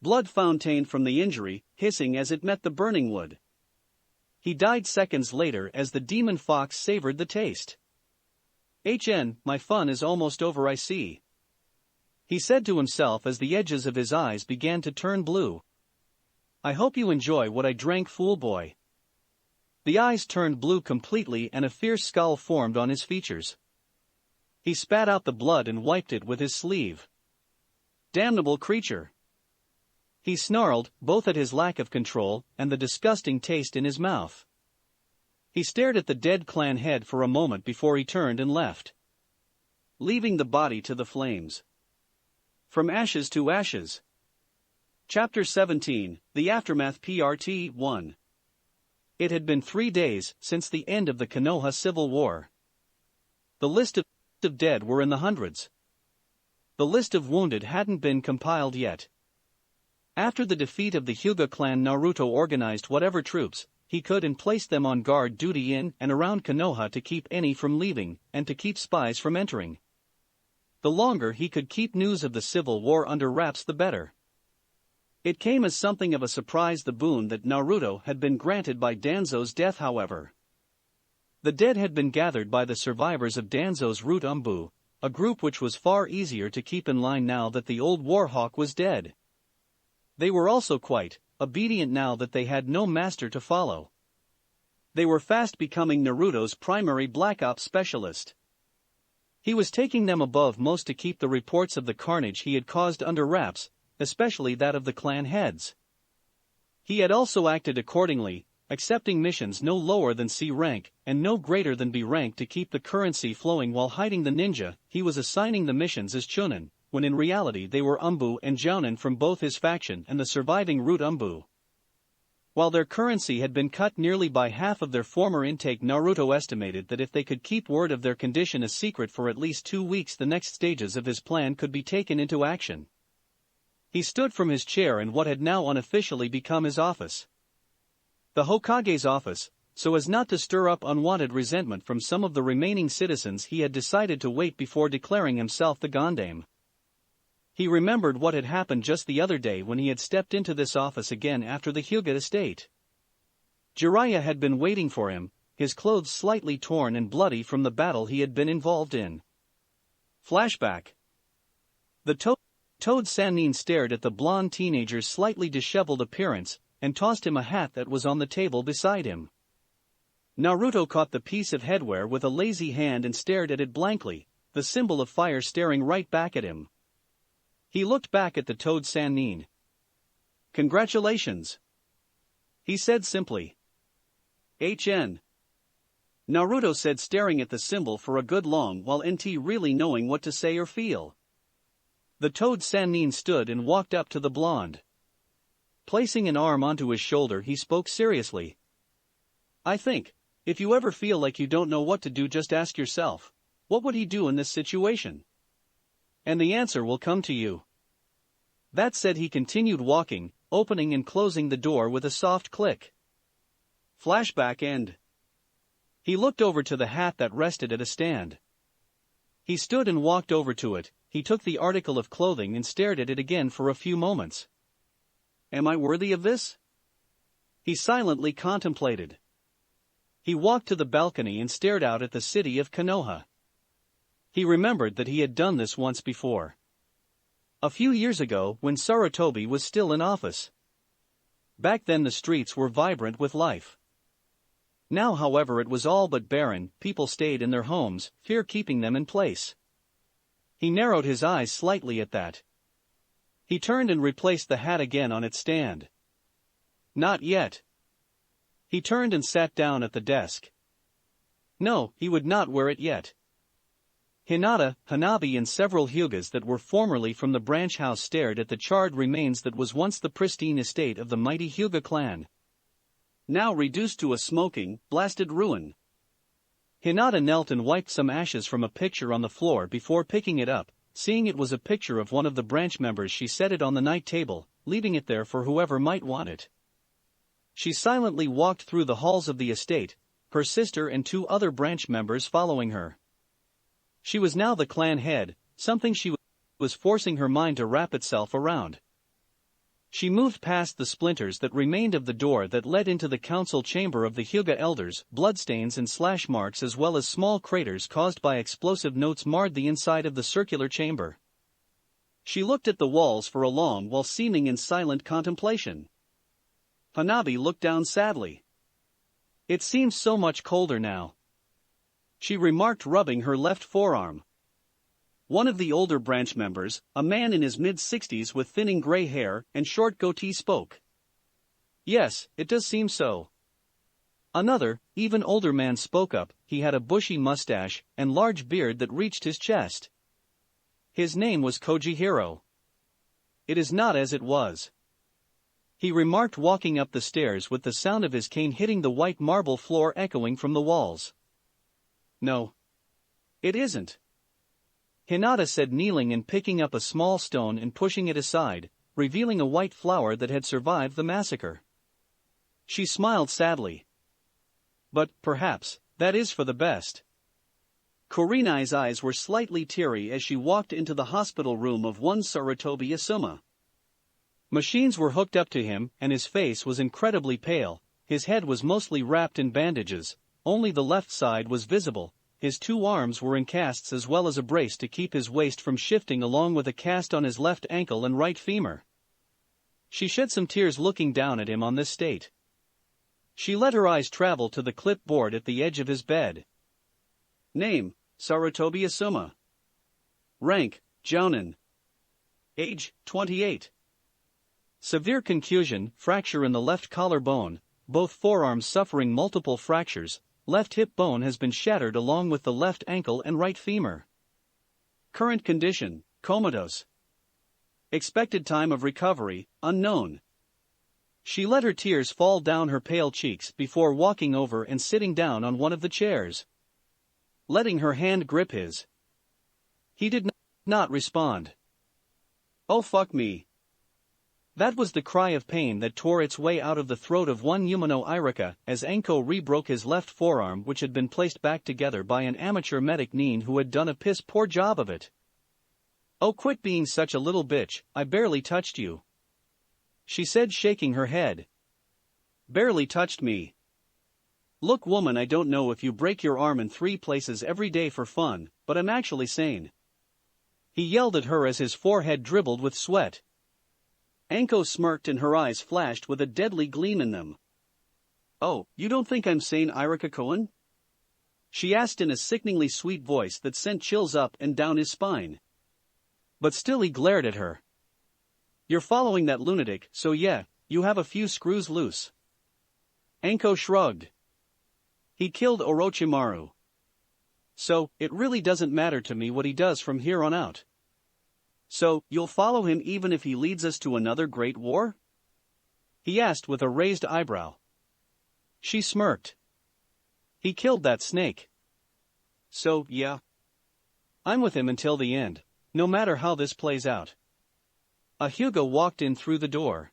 Blood fountained from the injury, hissing as it met the burning wood. He died seconds later as the demon fox savored the taste. My fun is almost over, I see," he said to himself as the edges of his eyes began to turn blue. "I hope you enjoy what I drank, fool boy." The eyes turned blue completely and a fierce scowl formed on his features. He spat out the blood and wiped it with his sleeve. "Damnable creature," he snarled, both at his lack of control and the disgusting taste in his mouth. He stared at the dead clan head for a moment before he turned and left, leaving the body to the flames. From ashes to ashes. Chapter 17, The Aftermath Part 1. It had been 3 days since the end of the Konoha Civil War. The list of dead were in the hundreds. The list of wounded hadn't been compiled yet. After the defeat of the Hyuga clan, Naruto organized whatever troops he could and placed them on guard duty in and around Konoha to keep any from leaving and to keep spies from entering. The longer he could keep news of the civil war under wraps, the better. It came as something of a surprise, the boon that Naruto had been granted by Danzo's death, however. The dead had been gathered by the survivors of Danzo's root Umbu, a group which was far easier to keep in line now that the old warhawk was dead. They were also quite obedient now that they had no master to follow. They were fast becoming Naruto's primary Black Ops specialist. He was taking them above most to keep the reports of the carnage he had caused under wraps, especially that of the clan heads. He had also acted accordingly, accepting missions no lower than C rank and no greater than B rank to keep the currency flowing while hiding the ninja. He was assigning the missions as Chunin, when in reality they were Umbu and Jounin from both his faction and the surviving root Umbu. While their currency had been cut nearly by half of their former intake, Naruto estimated that if they could keep word of their condition a secret for at least 2 weeks, the next stages of his plan could be taken into action. He stood from his chair in what had now unofficially become his office, the Hokage's office. So as not to stir up unwanted resentment from some of the remaining citizens, he had decided to wait before declaring himself the Gondame. He remembered what had happened just the other day when he had stepped into this office again after the Hyuga estate. Jiraiya had been waiting for him, his clothes slightly torn and bloody from the battle he had been involved in. Flashback. The Toad Sannin stared at the blonde teenager's slightly disheveled appearance and tossed him a hat that was on the table beside him. Naruto caught the piece of headwear with a lazy hand and stared at it blankly, the symbol of fire staring right back at him. He looked back at the Toad Sannin. "Congratulations," he said simply. "HN." Naruto said, staring at the symbol for a good long while, not really knowing what to say or feel. The Toad Sannin stood and walked up to the blonde. Placing an arm onto his shoulder, he spoke seriously. "I think, if you ever feel like you don't know what to do, just ask yourself, what would he do in this situation? And the answer will come to you." That said, he continued walking, opening and closing the door with a soft click. Flashback end. He looked over to the hat that rested at a stand. He stood and walked over to it. He took the article of clothing and stared at it again for a few moments. "Am I worthy of this?" he silently contemplated. He walked to the balcony and stared out at the city of Konoha. He remembered that he had done this once before. A few years ago, when Sarutobi was still in office. Back then the streets were vibrant with life. Now, however, it was all but barren. People stayed in their homes, fear keeping them in place. He narrowed his eyes slightly at that. He turned and replaced the hat again on its stand. Not yet. He turned and sat down at the desk. No, he would not wear it yet. Hinata, Hanabi and several Hyugas that were formerly from the branch house stared at the charred remains that was once the pristine estate of the mighty Hyuga clan. Now reduced to a smoking, blasted ruin. Hinata knelt and wiped some ashes from a picture on the floor before picking it up. Seeing it was a picture of one of the branch members, she set it on the night table, leaving it there for whoever might want it. She silently walked through the halls of the estate, her sister and 2 other branch members following her. She was now the clan head, something she was forcing her mind to wrap itself around. She moved past the splinters that remained of the door that led into the council chamber of the Hyuga elders. Bloodstains and slash marks as well as small craters caused by explosive notes marred the inside of the circular chamber. She looked at the walls for a long while, seeming in silent contemplation. Hanabi looked down sadly. "It seems so much colder now," she remarked, rubbing her left forearm. One of the older branch members, a man in his mid-60s with thinning gray hair and short goatee, spoke. "Yes, it does seem so. Another, even older man spoke up. He had a bushy mustache and large beard that reached his chest. His name was Kojihiro. It is not as it was, he remarked, walking up the stairs with the sound of his cane hitting the white marble floor echoing from the walls. No, it isn't, Hinata said, kneeling and picking up a small stone and pushing it aside, revealing a white flower that had survived the massacre. She smiled sadly. But, perhaps, that is for the best. Kurenai's eyes were slightly teary as she walked into the hospital room of one Sarutobi Asuma. Machines were hooked up to him, and his face was incredibly pale. His head was mostly wrapped in bandages, only the left side was visible. His 2 arms were in casts as well as a brace to keep his waist from shifting, along with a cast on his left ankle and right femur. She shed some tears looking down at him on this state. She let her eyes travel to the clipboard at the edge of his bed. Name, Sarutobi Asuma. Rank, Jounin. Age, 28. Severe contusion, fracture in the left collarbone, both forearms suffering multiple fractures, left hip bone has been shattered along with the left ankle and right femur. Current condition, comatose. Expected time of recovery, unknown. She let her tears fall down her pale cheeks before walking over and sitting down on one of the chairs, letting her hand grip his. He did not respond. Oh fuck me. That was the cry of pain that tore its way out of the throat of one Umino Irika as Anko re-broke his left forearm, which had been placed back together by an amateur medic Neen who had done a piss-poor job of it. Oh, quit being such a little bitch, I barely touched you, she said, shaking her head. Barely touched me. Look woman, I don't know if you break your arm in 3 places every day for fun, but I'm actually sane. He yelled at her as his forehead dribbled with sweat. Anko smirked and her eyes flashed with a deadly gleam in them. Oh, you don't think I'm sane, Irika-kun? She asked in a sickeningly sweet voice that sent chills up and down his spine. But still he glared at her. You're following that lunatic, so yeah, you have a few screws loose. Anko shrugged. He killed Orochimaru. So, it really doesn't matter to me what he does from here on out. So, you'll follow him even if he leads us to another great war? He asked with a raised eyebrow. She smirked. He killed that snake. So, yeah. I'm with him until the end, no matter how this plays out. A Hyuga walked in through the door.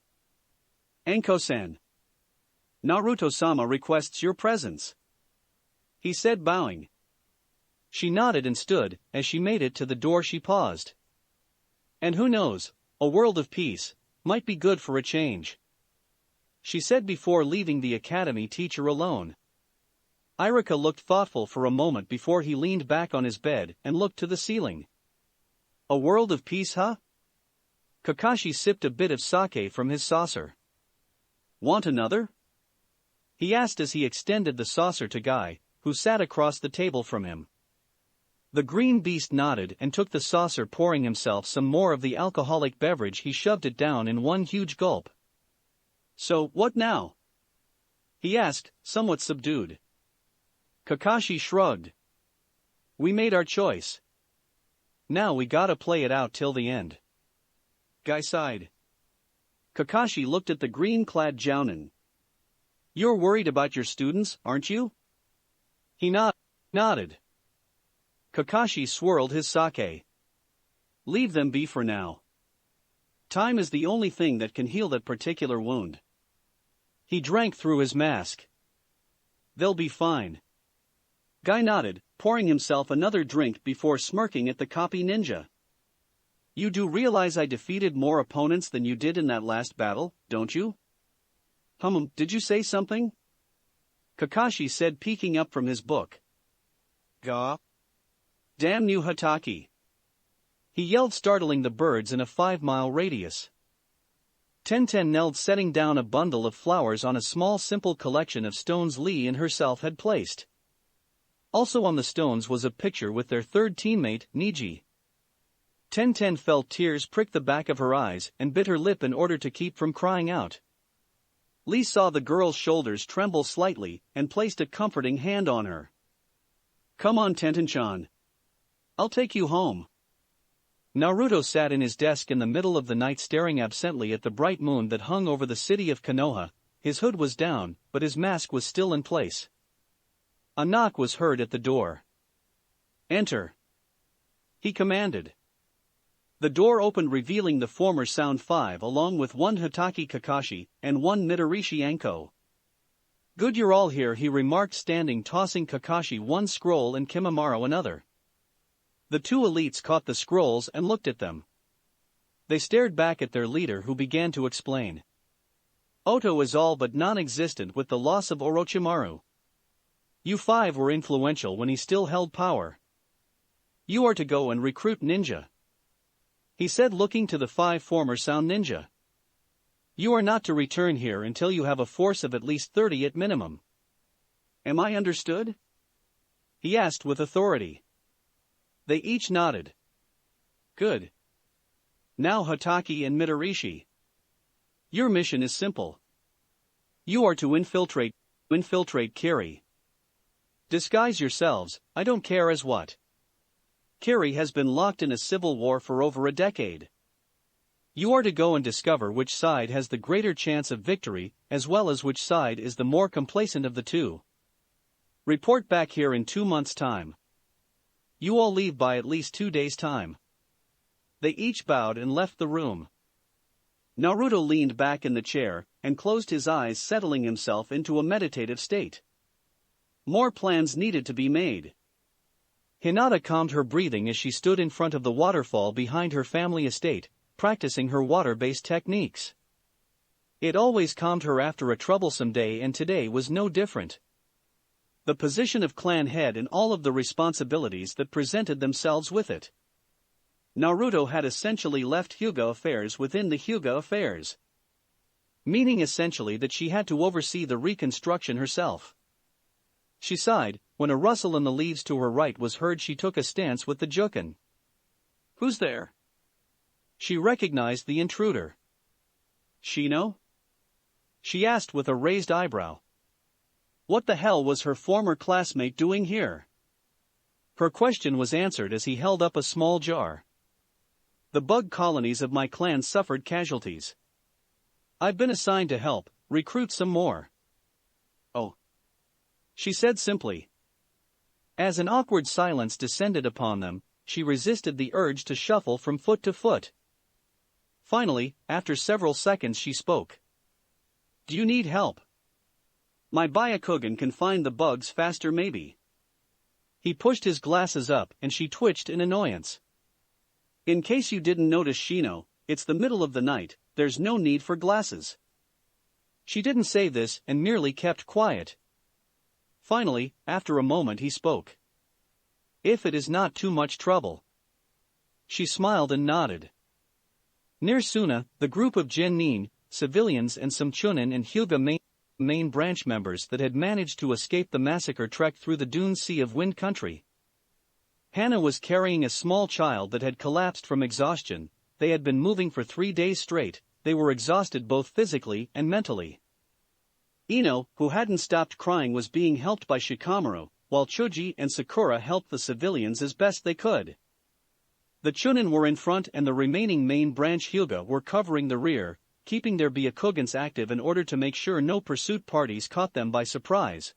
Anko-san. Naruto-sama requests your presence, he said, bowing. She nodded and stood. As she made it to the door, she paused. And who knows, a world of peace might be good for a change, she said before leaving the academy teacher alone. Irika looked thoughtful for a moment before he leaned back on his bed and looked to the ceiling. A world of peace, huh? Kakashi sipped a bit of sake from his saucer. Want another? He asked as he extended the saucer to Guy, who sat across the table from him. The green beast nodded and took the saucer, pouring himself some more of the alcoholic beverage. He shoved it down in one huge gulp. So, what now? He asked, somewhat subdued. Kakashi shrugged. We made our choice. Now we gotta play it out till the end. Guy sighed. Kakashi looked at the green-clad Jounin. You're worried about your students, aren't you? He nodded. Kakashi swirled his sake. Leave them be for now. Time is the only thing that can heal that particular wound. He drank through his mask. They'll be fine. Guy nodded, pouring himself another drink before smirking at the copy ninja. You do realize I defeated more opponents than you did in that last battle, don't you? Did you say something? Kakashi said, peeking up from his book. Gah. Damn you Hataki. He yelled, startling the birds in a 5-mile radius. Tenten knelt, setting down a bundle of flowers on a small simple collection of stones Lee and herself had placed. Also on the stones was a picture with their third teammate, Niji. Tenten felt tears prick the back of her eyes and bit her lip in order to keep from crying out. Lee saw the girl's shoulders tremble slightly and placed a comforting hand on her. "Come on, Tenten-chan. I'll take you home." Naruto sat in his desk in the middle of the night staring absently at the bright moon that hung over the city of Konoha. His hood was down, but his mask was still in place. A knock was heard at the door. "Enter," he commanded. The door opened, revealing the former Sound 5 along with one Hitaki Kakashi and one Midorishi Anko. "Good you're all here," he remarked, standing, tossing Kakashi one scroll and Kimimaro another. The two elites caught the scrolls and looked at them. They stared back at their leader, who began to explain. "Oto is all but non-existent with the loss of Orochimaru. You five were influential when he still held power. You are to go and recruit ninja," he said, looking to the five former Sound ninja. "You are not to return here until you have a force of at least 30 at minimum. Am I understood?" he asked with authority. They each nodded. "Good. Now Hitaki and Midorishi. Your mission is simple. You are to infiltrate Kiri. Disguise yourselves, I don't care as what. Kiri has been locked in a civil war for over a decade. You are to go and discover which side has the greater chance of victory, as well as which side is the more complacent of the two. Report back here in 2 months' time. You all leave by at least 2 days' time." They each bowed and left the room. Naruto leaned back in the chair and closed his eyes, settling himself into a meditative state. More plans needed to be made. Hinata calmed her breathing as she stood in front of the waterfall behind her family estate, practicing her water-based techniques. It always calmed her after a troublesome day, and today was no different. The position of clan head and all of the responsibilities that presented themselves with it. Naruto had essentially left Hyuga affairs within the Hyuga affairs. Meaning essentially that she had to oversee the reconstruction herself. She sighed when a rustle in the leaves to her right was heard. She took a stance with the Juken. "Who's there?" She recognized the intruder. "Shino?" she asked with a raised eyebrow. What the hell was her former classmate doing here? Her question was answered as he held up a small jar. "The bug colonies of my clan suffered casualties. I've been assigned to help recruit some more." "Oh," she said simply. As an awkward silence descended upon them, she resisted the urge to shuffle from foot to foot. Finally, after several seconds, she spoke. "Do you need help? My Byakugan can find the bugs faster maybe." He pushed his glasses up and she twitched in annoyance. "In case you didn't notice, Shino, it's the middle of the night, there's no need for glasses." She didn't say this and merely kept quiet. Finally, after a moment, he spoke. "If it is not too much trouble." She smiled and nodded. Near Suna, the group of Genin, civilians and some Chunin and Hyuga main branch members that had managed to escape the massacre trekked through the dune sea of Wind Country. Hana was carrying a small child that had collapsed from exhaustion. They had been moving for 3 days straight. They were exhausted both physically and mentally. Ino, who hadn't stopped crying, was being helped by Shikamaru, while Choji and Sakura helped the civilians as best they could. The Chunin were in front and the remaining main branch Hyuga were covering the rear, keeping their Byakugans active in order to make sure no pursuit parties caught them by surprise.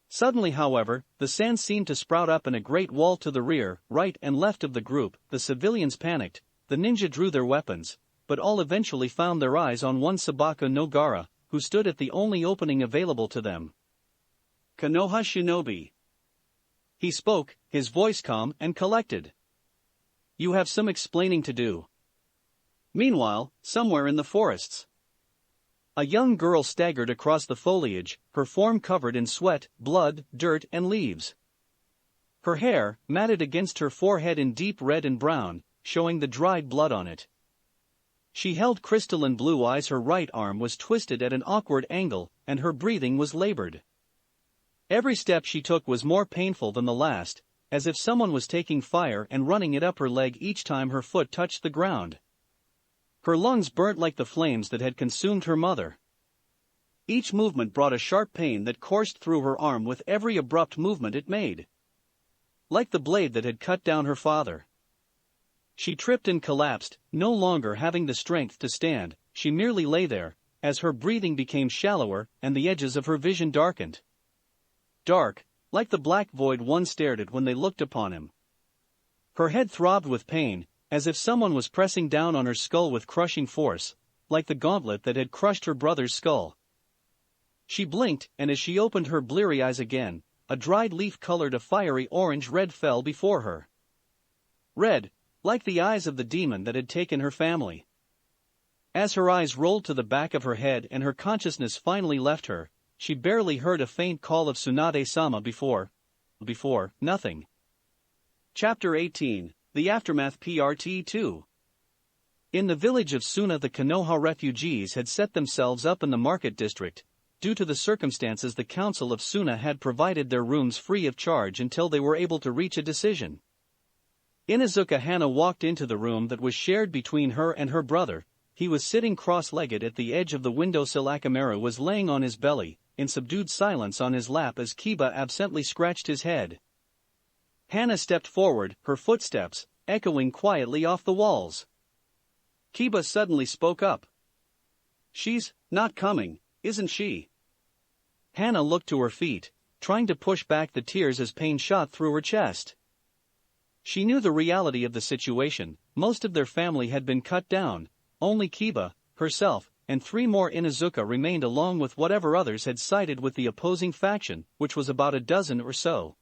Suddenly, however, the sand seemed to sprout up in a great wall to the rear, right and left of the group. The civilians panicked, the ninja drew their weapons, but all eventually found their eyes on one Sabaka no Gaara, who stood at the only opening available to them. "Konoha Shinobi," he spoke, his voice calm and collected. "You have some explaining to do." Meanwhile, somewhere in the forests, a young girl staggered across the foliage, her form covered in sweat, blood, dirt, and leaves. Her hair, matted against her forehead in deep red and brown, showing the dried blood on it. She held crystalline blue eyes. Her right arm was twisted at an awkward angle, and her breathing was labored. Every step she took was more painful than the last, as if someone was taking fire and running it up her leg each time her foot touched the ground. Her lungs burnt like the flames that had consumed her mother. Each movement brought a sharp pain that coursed through her arm with every abrupt movement it made. Like the blade that had cut down her father. She tripped and collapsed, no longer having the strength to stand. She merely lay there, as her breathing became shallower and the edges of her vision darkened. Dark, like the black void one stared at when they looked upon him. Her head throbbed with pain, as if someone was pressing down on her skull with crushing force, like the gauntlet that had crushed her brother's skull. She blinked, and as she opened her bleary eyes again, a dried leaf colored a fiery orange-red fell before her. Red, like the eyes of the demon that had taken her family. As her eyes rolled to the back of her head and her consciousness finally left her, she barely heard a faint call of Sunade-sama before nothing. Chapter 18, The Aftermath Part 2. In the village of Suna, the Konoha refugees had set themselves up in the market district. Due to the circumstances, the council of Suna had provided their rooms free of charge until they were able to reach a decision. Inuzuka Hana walked into the room that was shared between her and her brother. He was sitting cross-legged at the edge of the windowsill. Akimichi was laying on his belly, in subdued silence on his lap as Kiba absently scratched his head. Hana stepped forward, her footsteps echoing quietly off the walls. Kiba suddenly spoke up. "She's not coming, isn't she?" Hana looked to her feet, trying to push back the tears as pain shot through her chest. She knew the reality of the situation. Most of their family had been cut down. Only Kiba, herself, and 3 more Inuzuka remained, along with whatever others had sided with the opposing faction, which was about a dozen or so.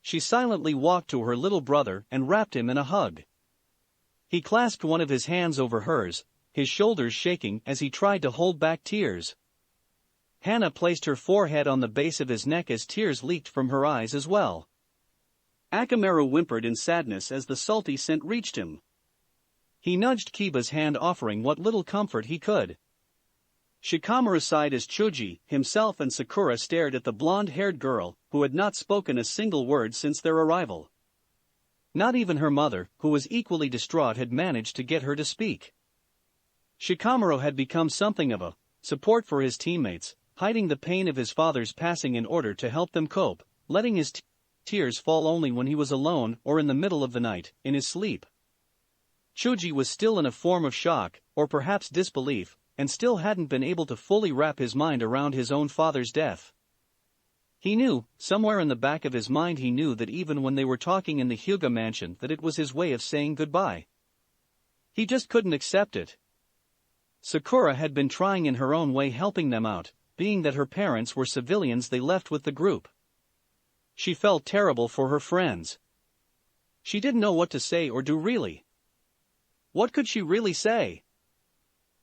She silently walked to her little brother and wrapped him in a hug. He clasped one of his hands over hers, his shoulders shaking as he tried to hold back tears. Hana placed her forehead on the base of his neck as tears leaked from her eyes as well. Akimichi whimpered in sadness as the salty scent reached him. He nudged Kiba's hand, offering what little comfort he could. Shikamaru sighed as Chuji, himself and Sakura stared at the blonde-haired girl, who had not spoken a single word since their arrival. Not even her mother, who was equally distraught, had managed to get her to speak. Shikamaru had become something of a support for his teammates, hiding the pain of his father's passing in order to help them cope, letting his tears fall only when he was alone or in the middle of the night, in his sleep. Chuji was still in a form of shock, or perhaps disbelief, and still hadn't been able to fully wrap his mind around his own father's death. He knew, somewhere in the back of his mind he knew that even when they were talking in the Hyuga mansion that it was his way of saying goodbye. He just couldn't accept it. Sakura had been trying in her own way, helping them out, being that her parents were civilians they left with the group. She felt terrible for her friends. She didn't know what to say or do really. What could she really say?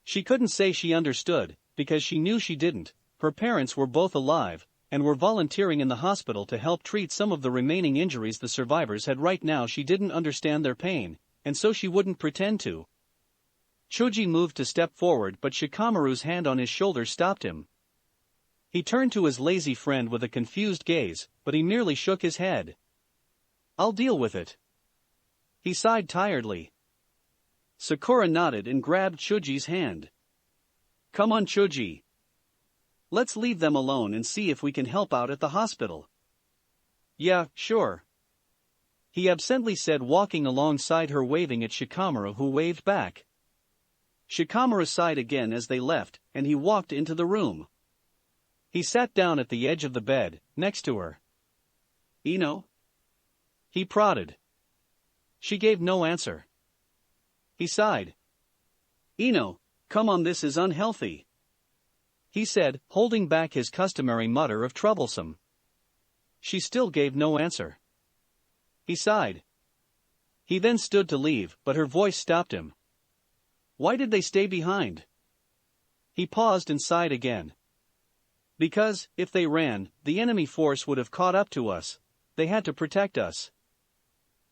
She couldn't say she understood, because she knew she didn't. Her parents were both alive, and were volunteering in the hospital to help treat some of the remaining injuries the survivors had. Right now she didn't understand their pain, and so she wouldn't pretend to. Chuji moved to step forward, but Shikamaru's hand on his shoulder stopped him. He turned to his lazy friend with a confused gaze, but he merely shook his head. "I'll deal with it." He sighed tiredly. Sakura nodded and grabbed Chuji's hand. "Come on, Chuji. Let's leave them alone and see if we can help out at the hospital." "Yeah, sure," he absently said, walking alongside her, waving at Shikamaru, who waved back. Shikamaru sighed again as they left, and he walked into the room. He sat down at the edge of the bed, next to her. "Ino?" he prodded. She gave no answer. He sighed. "Ino, come on, this is unhealthy," he said, holding back his customary mutter of troublesome. She still gave no answer. He sighed. He then stood to leave, but her voice stopped him. "Why did they stay behind?" He paused and sighed again. "Because, if they ran, the enemy force would have caught up to us. They had to protect us."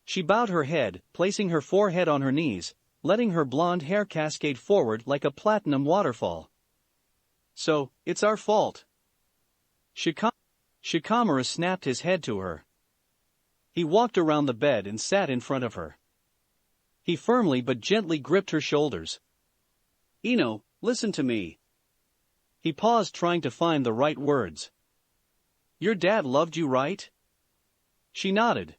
She bowed her head, placing her forehead on her knees, letting her blonde hair cascade forward like a platinum waterfall. "So, it's our fault." Shikamaru snapped his head to her. He walked around the bed and sat in front of her. He firmly but gently gripped her shoulders. "Ino, listen to me." He paused, trying to find the right words. Your dad loved you, right? She nodded.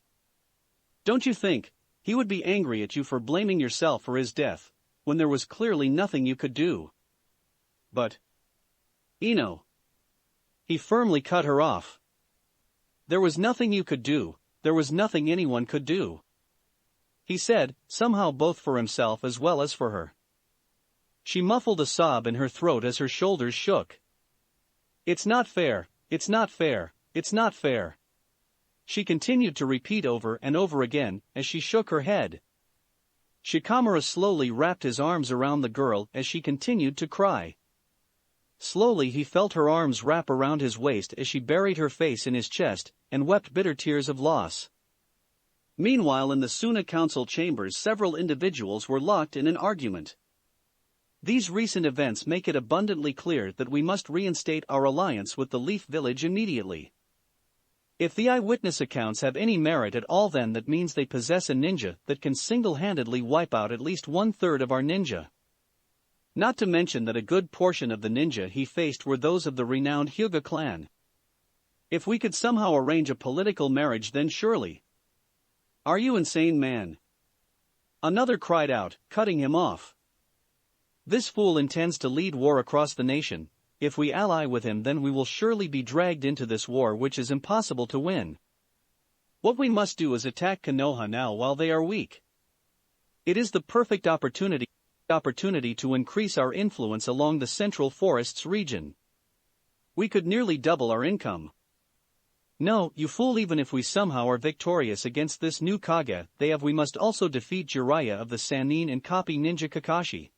Don't you think he would be angry at you for blaming yourself for his death, when there was clearly nothing you could do? But Ino. He firmly cut her off. There was nothing you could do, there was nothing anyone could do. He said, somehow both for himself as well as for her. She muffled a sob in her throat as her shoulders shook. It's not fair, it's not fair, it's not fair. She continued to repeat over and over again as she shook her head. Shikamaru slowly wrapped his arms around the girl as she continued to cry. Slowly he felt her arms wrap around his waist as she buried her face in his chest and wept bitter tears of loss. Meanwhile, in the Suna Council chambers, several individuals were locked in an argument. These recent events make it abundantly clear that we must reinstate our alliance with the Leaf Village immediately. If the eyewitness accounts have any merit at all, then that means they possess a ninja that can single-handedly wipe out at least 1/3 of our ninja. Not to mention that a good portion of the ninja he faced were those of the renowned Hyuga clan. If we could somehow arrange a political marriage, then surely. Are you insane, man? Another cried out, cutting him off. This fool intends to lead war across the nation. If we ally with him, then we will surely be dragged into this war which is impossible to win. What we must do is attack Konoha now while they are weak. It is the perfect opportunity to increase our influence along the Central Forests region. We could nearly double our income. No, you fool, even if we somehow are victorious against this new Kage we must also defeat Jiraiya of the Sannin and copy Ninja Kakashi.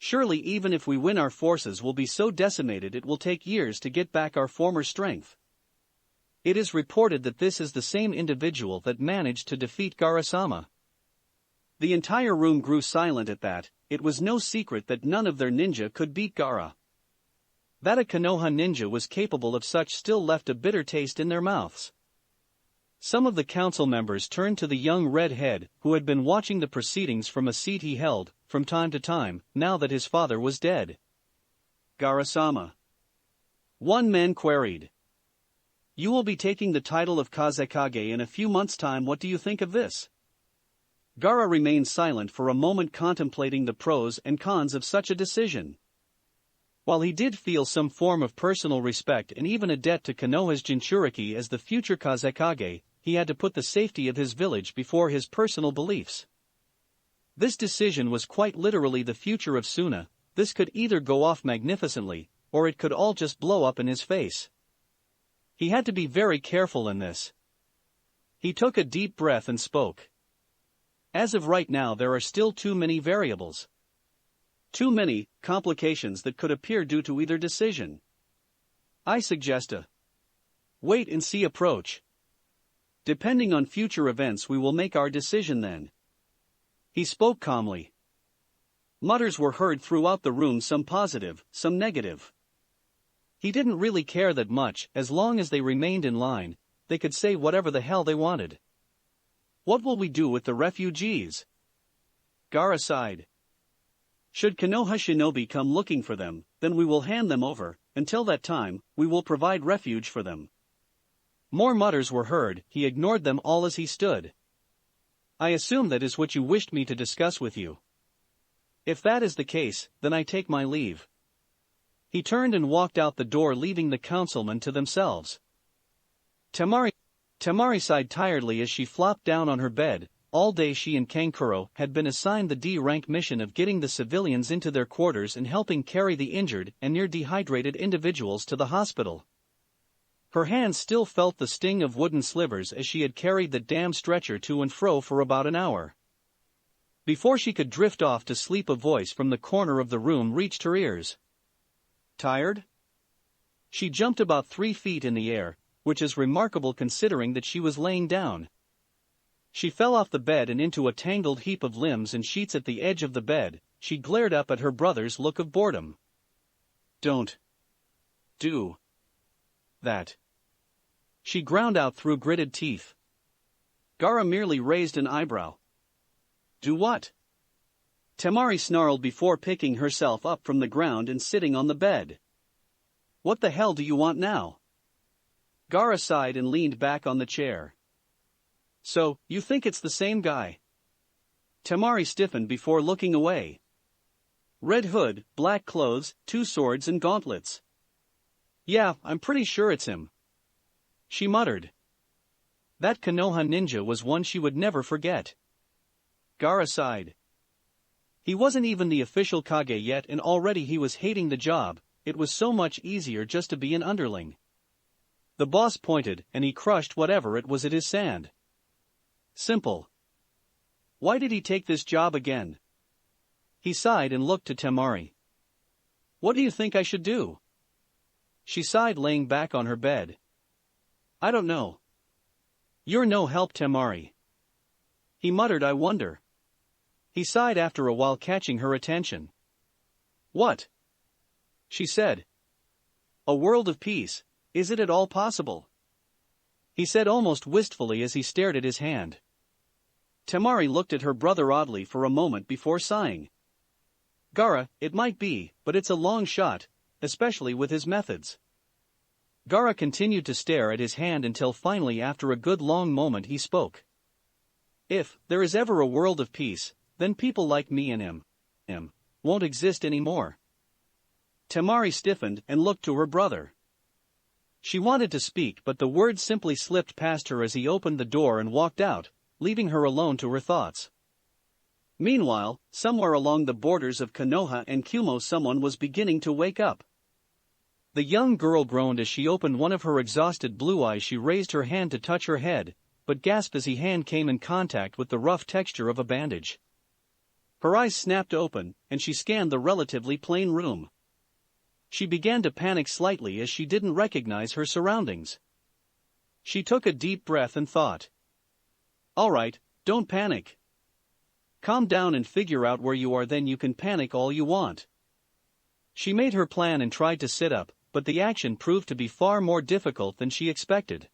Surely even if we win, our forces will be so decimated it will take years to get back our former strength. It is reported that this is the same individual that managed to defeat Gaara-sama. The entire room grew silent at that. It was no secret that none of their ninja could beat Gaara. That a Konoha ninja was capable of such still left a bitter taste in their mouths. Some of the council members turned to the young redhead, who had been watching the proceedings from a seat he held, from time to time, now that his father was dead. Gaara-sama. One man queried. You will be taking the title of Kazekage in a few months' time. What do you think of this? Gaara remained silent for a moment, contemplating the pros and cons of such a decision. While he did feel some form of personal respect and even a debt to Konoha's Jinchuriki as the future Kazekage, he had to put the safety of his village before his personal beliefs. This decision was quite literally the future of Suna. This could either go off magnificently, or it could all just blow up in his face. He had to be very careful in this. He took a deep breath and spoke. As of right now, there are still too many variables. Too many complications that could appear due to either decision. I suggest a wait-and-see approach. Depending on future events, we will make our decision then. He spoke calmly. Mutters were heard throughout the room, some positive, some negative. He didn't really care that much. As long as they remained in line, they could say whatever the hell they wanted. What will we do with the refugees? Gaara sighed. Should Konoha shinobi come looking for them, then we will hand them over. Until that time, we will provide refuge for them. More mutters were heard. He ignored them all as he stood. I assume that is what you wished me to discuss with you. If that is the case, then I take my leave. He turned and walked out the door, leaving the councilmen to themselves. Temari sighed tiredly as she flopped down on her bed. All day she and Kankuro had been assigned the D-rank mission of getting the civilians into their quarters and helping carry the injured and near dehydrated individuals to the hospital. Her hands still felt the sting of wooden slivers as she had carried the damn stretcher to and fro for about an hour. Before she could drift off to sleep, a voice from the corner of the room reached her ears. Tired? She jumped about 3 feet in the air, which is remarkable considering that she was laying down. She fell off the bed and into a tangled heap of limbs and sheets at the edge of the bed. She glared up at her brother's look of boredom. Don't do that, she ground out through gritted teeth. Gaara merely raised an eyebrow. Do what? Temari snarled before picking herself up from the ground and sitting on the bed. What the hell do you want now? Gaara sighed and leaned back on the chair. So, you think it's the same guy? Temari stiffened before looking away. Red hood, black clothes, 2 swords and gauntlets. Yeah, I'm pretty sure it's him. She muttered. That Konoha ninja was one she would never forget. Gaara sighed. He wasn't even the official Kage yet and already he was hating the job. It was so much easier just to be an underling. The boss pointed and he crushed whatever it was at his sand. Simple. Why did he take this job again? He sighed and looked to Temari. What do you think I should do? She sighed, laying back on her bed. I don't know. You're no help, Temari. He muttered, I wonder. He sighed after a while, catching her attention. What? She said. A world of peace, is it at all possible? He said almost wistfully as he stared at his hand. Temari looked at her brother oddly for a moment before sighing. Gaara, it might be, but it's a long shot, especially with his methods. Gaara continued to stare at his hand until finally after a good long moment he spoke. If there is ever a world of peace, then people like me and him won't exist anymore. Temari stiffened and looked to her brother. She wanted to speak but the words simply slipped past her as he opened the door and walked out, leaving her alone to her thoughts. Meanwhile, somewhere along the borders of Konoha and Kyuubi someone was beginning to wake up. The young girl groaned as she opened one of her exhausted blue eyes. She raised her hand to touch her head, but gasped as her hand came in contact with the rough texture of a bandage. Her eyes snapped open, and she scanned the relatively plain room. She began to panic slightly as she didn't recognize her surroundings. She took a deep breath and thought. All right, don't panic. Calm down and figure out where you are, then you can panic all you want. She made her plan and tried to sit up, but the action proved to be far more difficult than she expected.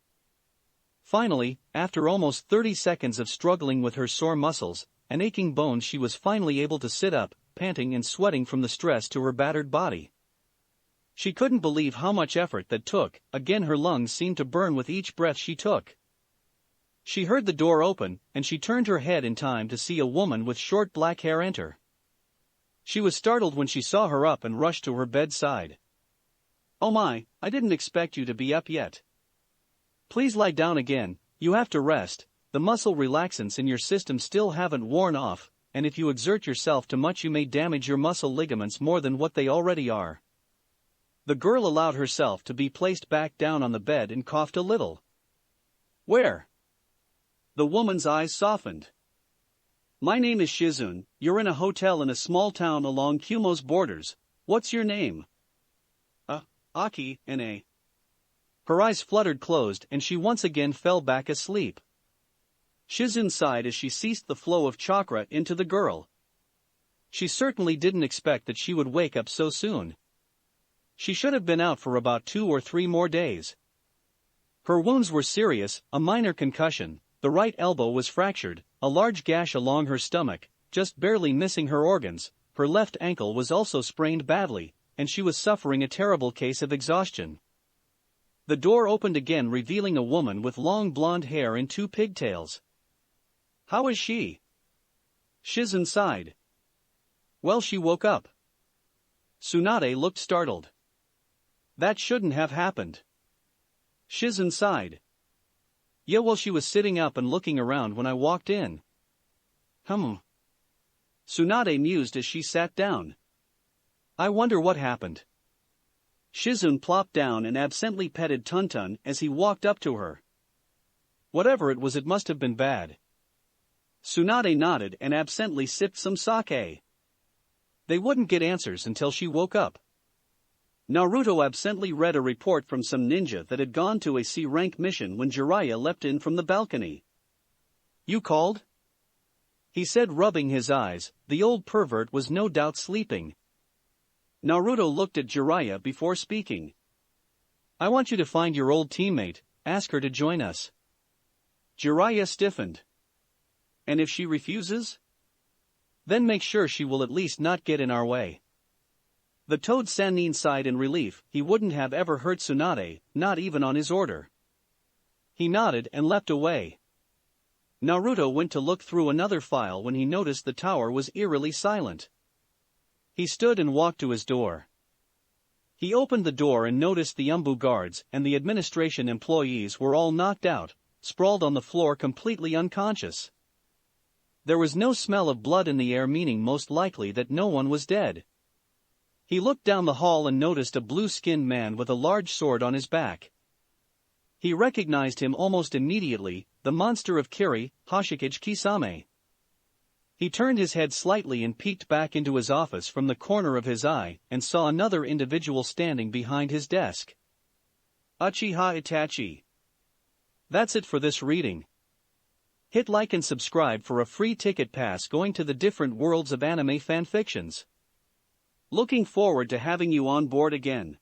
Finally, after almost 30 seconds of struggling with her sore muscles and aching bones, she was finally able to sit up, panting and sweating from the stress to her battered body. She couldn't believe how much effort that took. Again, her lungs seemed to burn with each breath she took. She heard the door open, and she turned her head in time to see a woman with short black hair enter. She was startled when she saw her up and rushed to her bedside. Oh my, I didn't expect you to be up yet. Please lie down again, you have to rest, the muscle relaxants in your system still haven't worn off, and if you exert yourself too much you may damage your muscle ligaments more than what they already are. The girl allowed herself to be placed back down on the bed and coughed a little. Where? The woman's eyes softened. My name is Shizune, you're in a hotel in a small town along Kyuubi's borders. What's your name? Aki and I. Her eyes fluttered closed and she once again fell back asleep. Shizune sighed as she ceased the flow of chakra into the girl. She certainly didn't expect that she would wake up so soon. She should have been out for about 2 or 3 more days. Her wounds were serious, a minor concussion. The right elbow was fractured, a large gash along her stomach, just barely missing her organs. Her left ankle was also sprained badly, and she was suffering a terrible case of exhaustion. The door opened again, revealing a woman with long blonde hair and 2 pigtails. How is she? Shizune sighed. Well, she woke up. Sunade looked startled. That shouldn't have happened. Shizune sighed. Yeah, well, she was sitting up and looking around when I walked in. Sunade mused as she sat down. I wonder what happened. Shizune plopped down and absently petted Tenten as he walked up to her. Whatever it was, it must have been bad. Sunade nodded and absently sipped some sake. They wouldn't get answers until she woke up. Naruto absently read a report from some ninja that had gone to a C-rank mission when Jiraiya leapt in from the balcony. You called? He said, rubbing his eyes. The old pervert was no doubt sleeping. Naruto looked at Jiraiya before speaking. I want you to find your old teammate, ask her to join us. Jiraiya stiffened. And if she refuses? Then make sure she will at least not get in our way. The Toad Sannin sighed in relief. He wouldn't have ever hurt Sunade, not even on his order. He nodded and leapt away. Naruto went to look through another file when he noticed the tower was eerily silent. He stood and walked to his door. He opened the door and noticed the Umbu guards and the administration employees were all knocked out, sprawled on the floor completely unconscious. There was no smell of blood in the air, meaning most likely that no one was dead. He looked down the hall and noticed a blue-skinned man with a large sword on his back. He recognized him almost immediately, the monster of Kiri, Hokage Kisame. He turned his head slightly and peeked back into his office from the corner of his eye and saw another individual standing behind his desk. Uchiha Itachi. That's it for this reading. Hit like and subscribe for a free ticket pass going to the different worlds of anime fanfictions. Looking forward to having you on board again.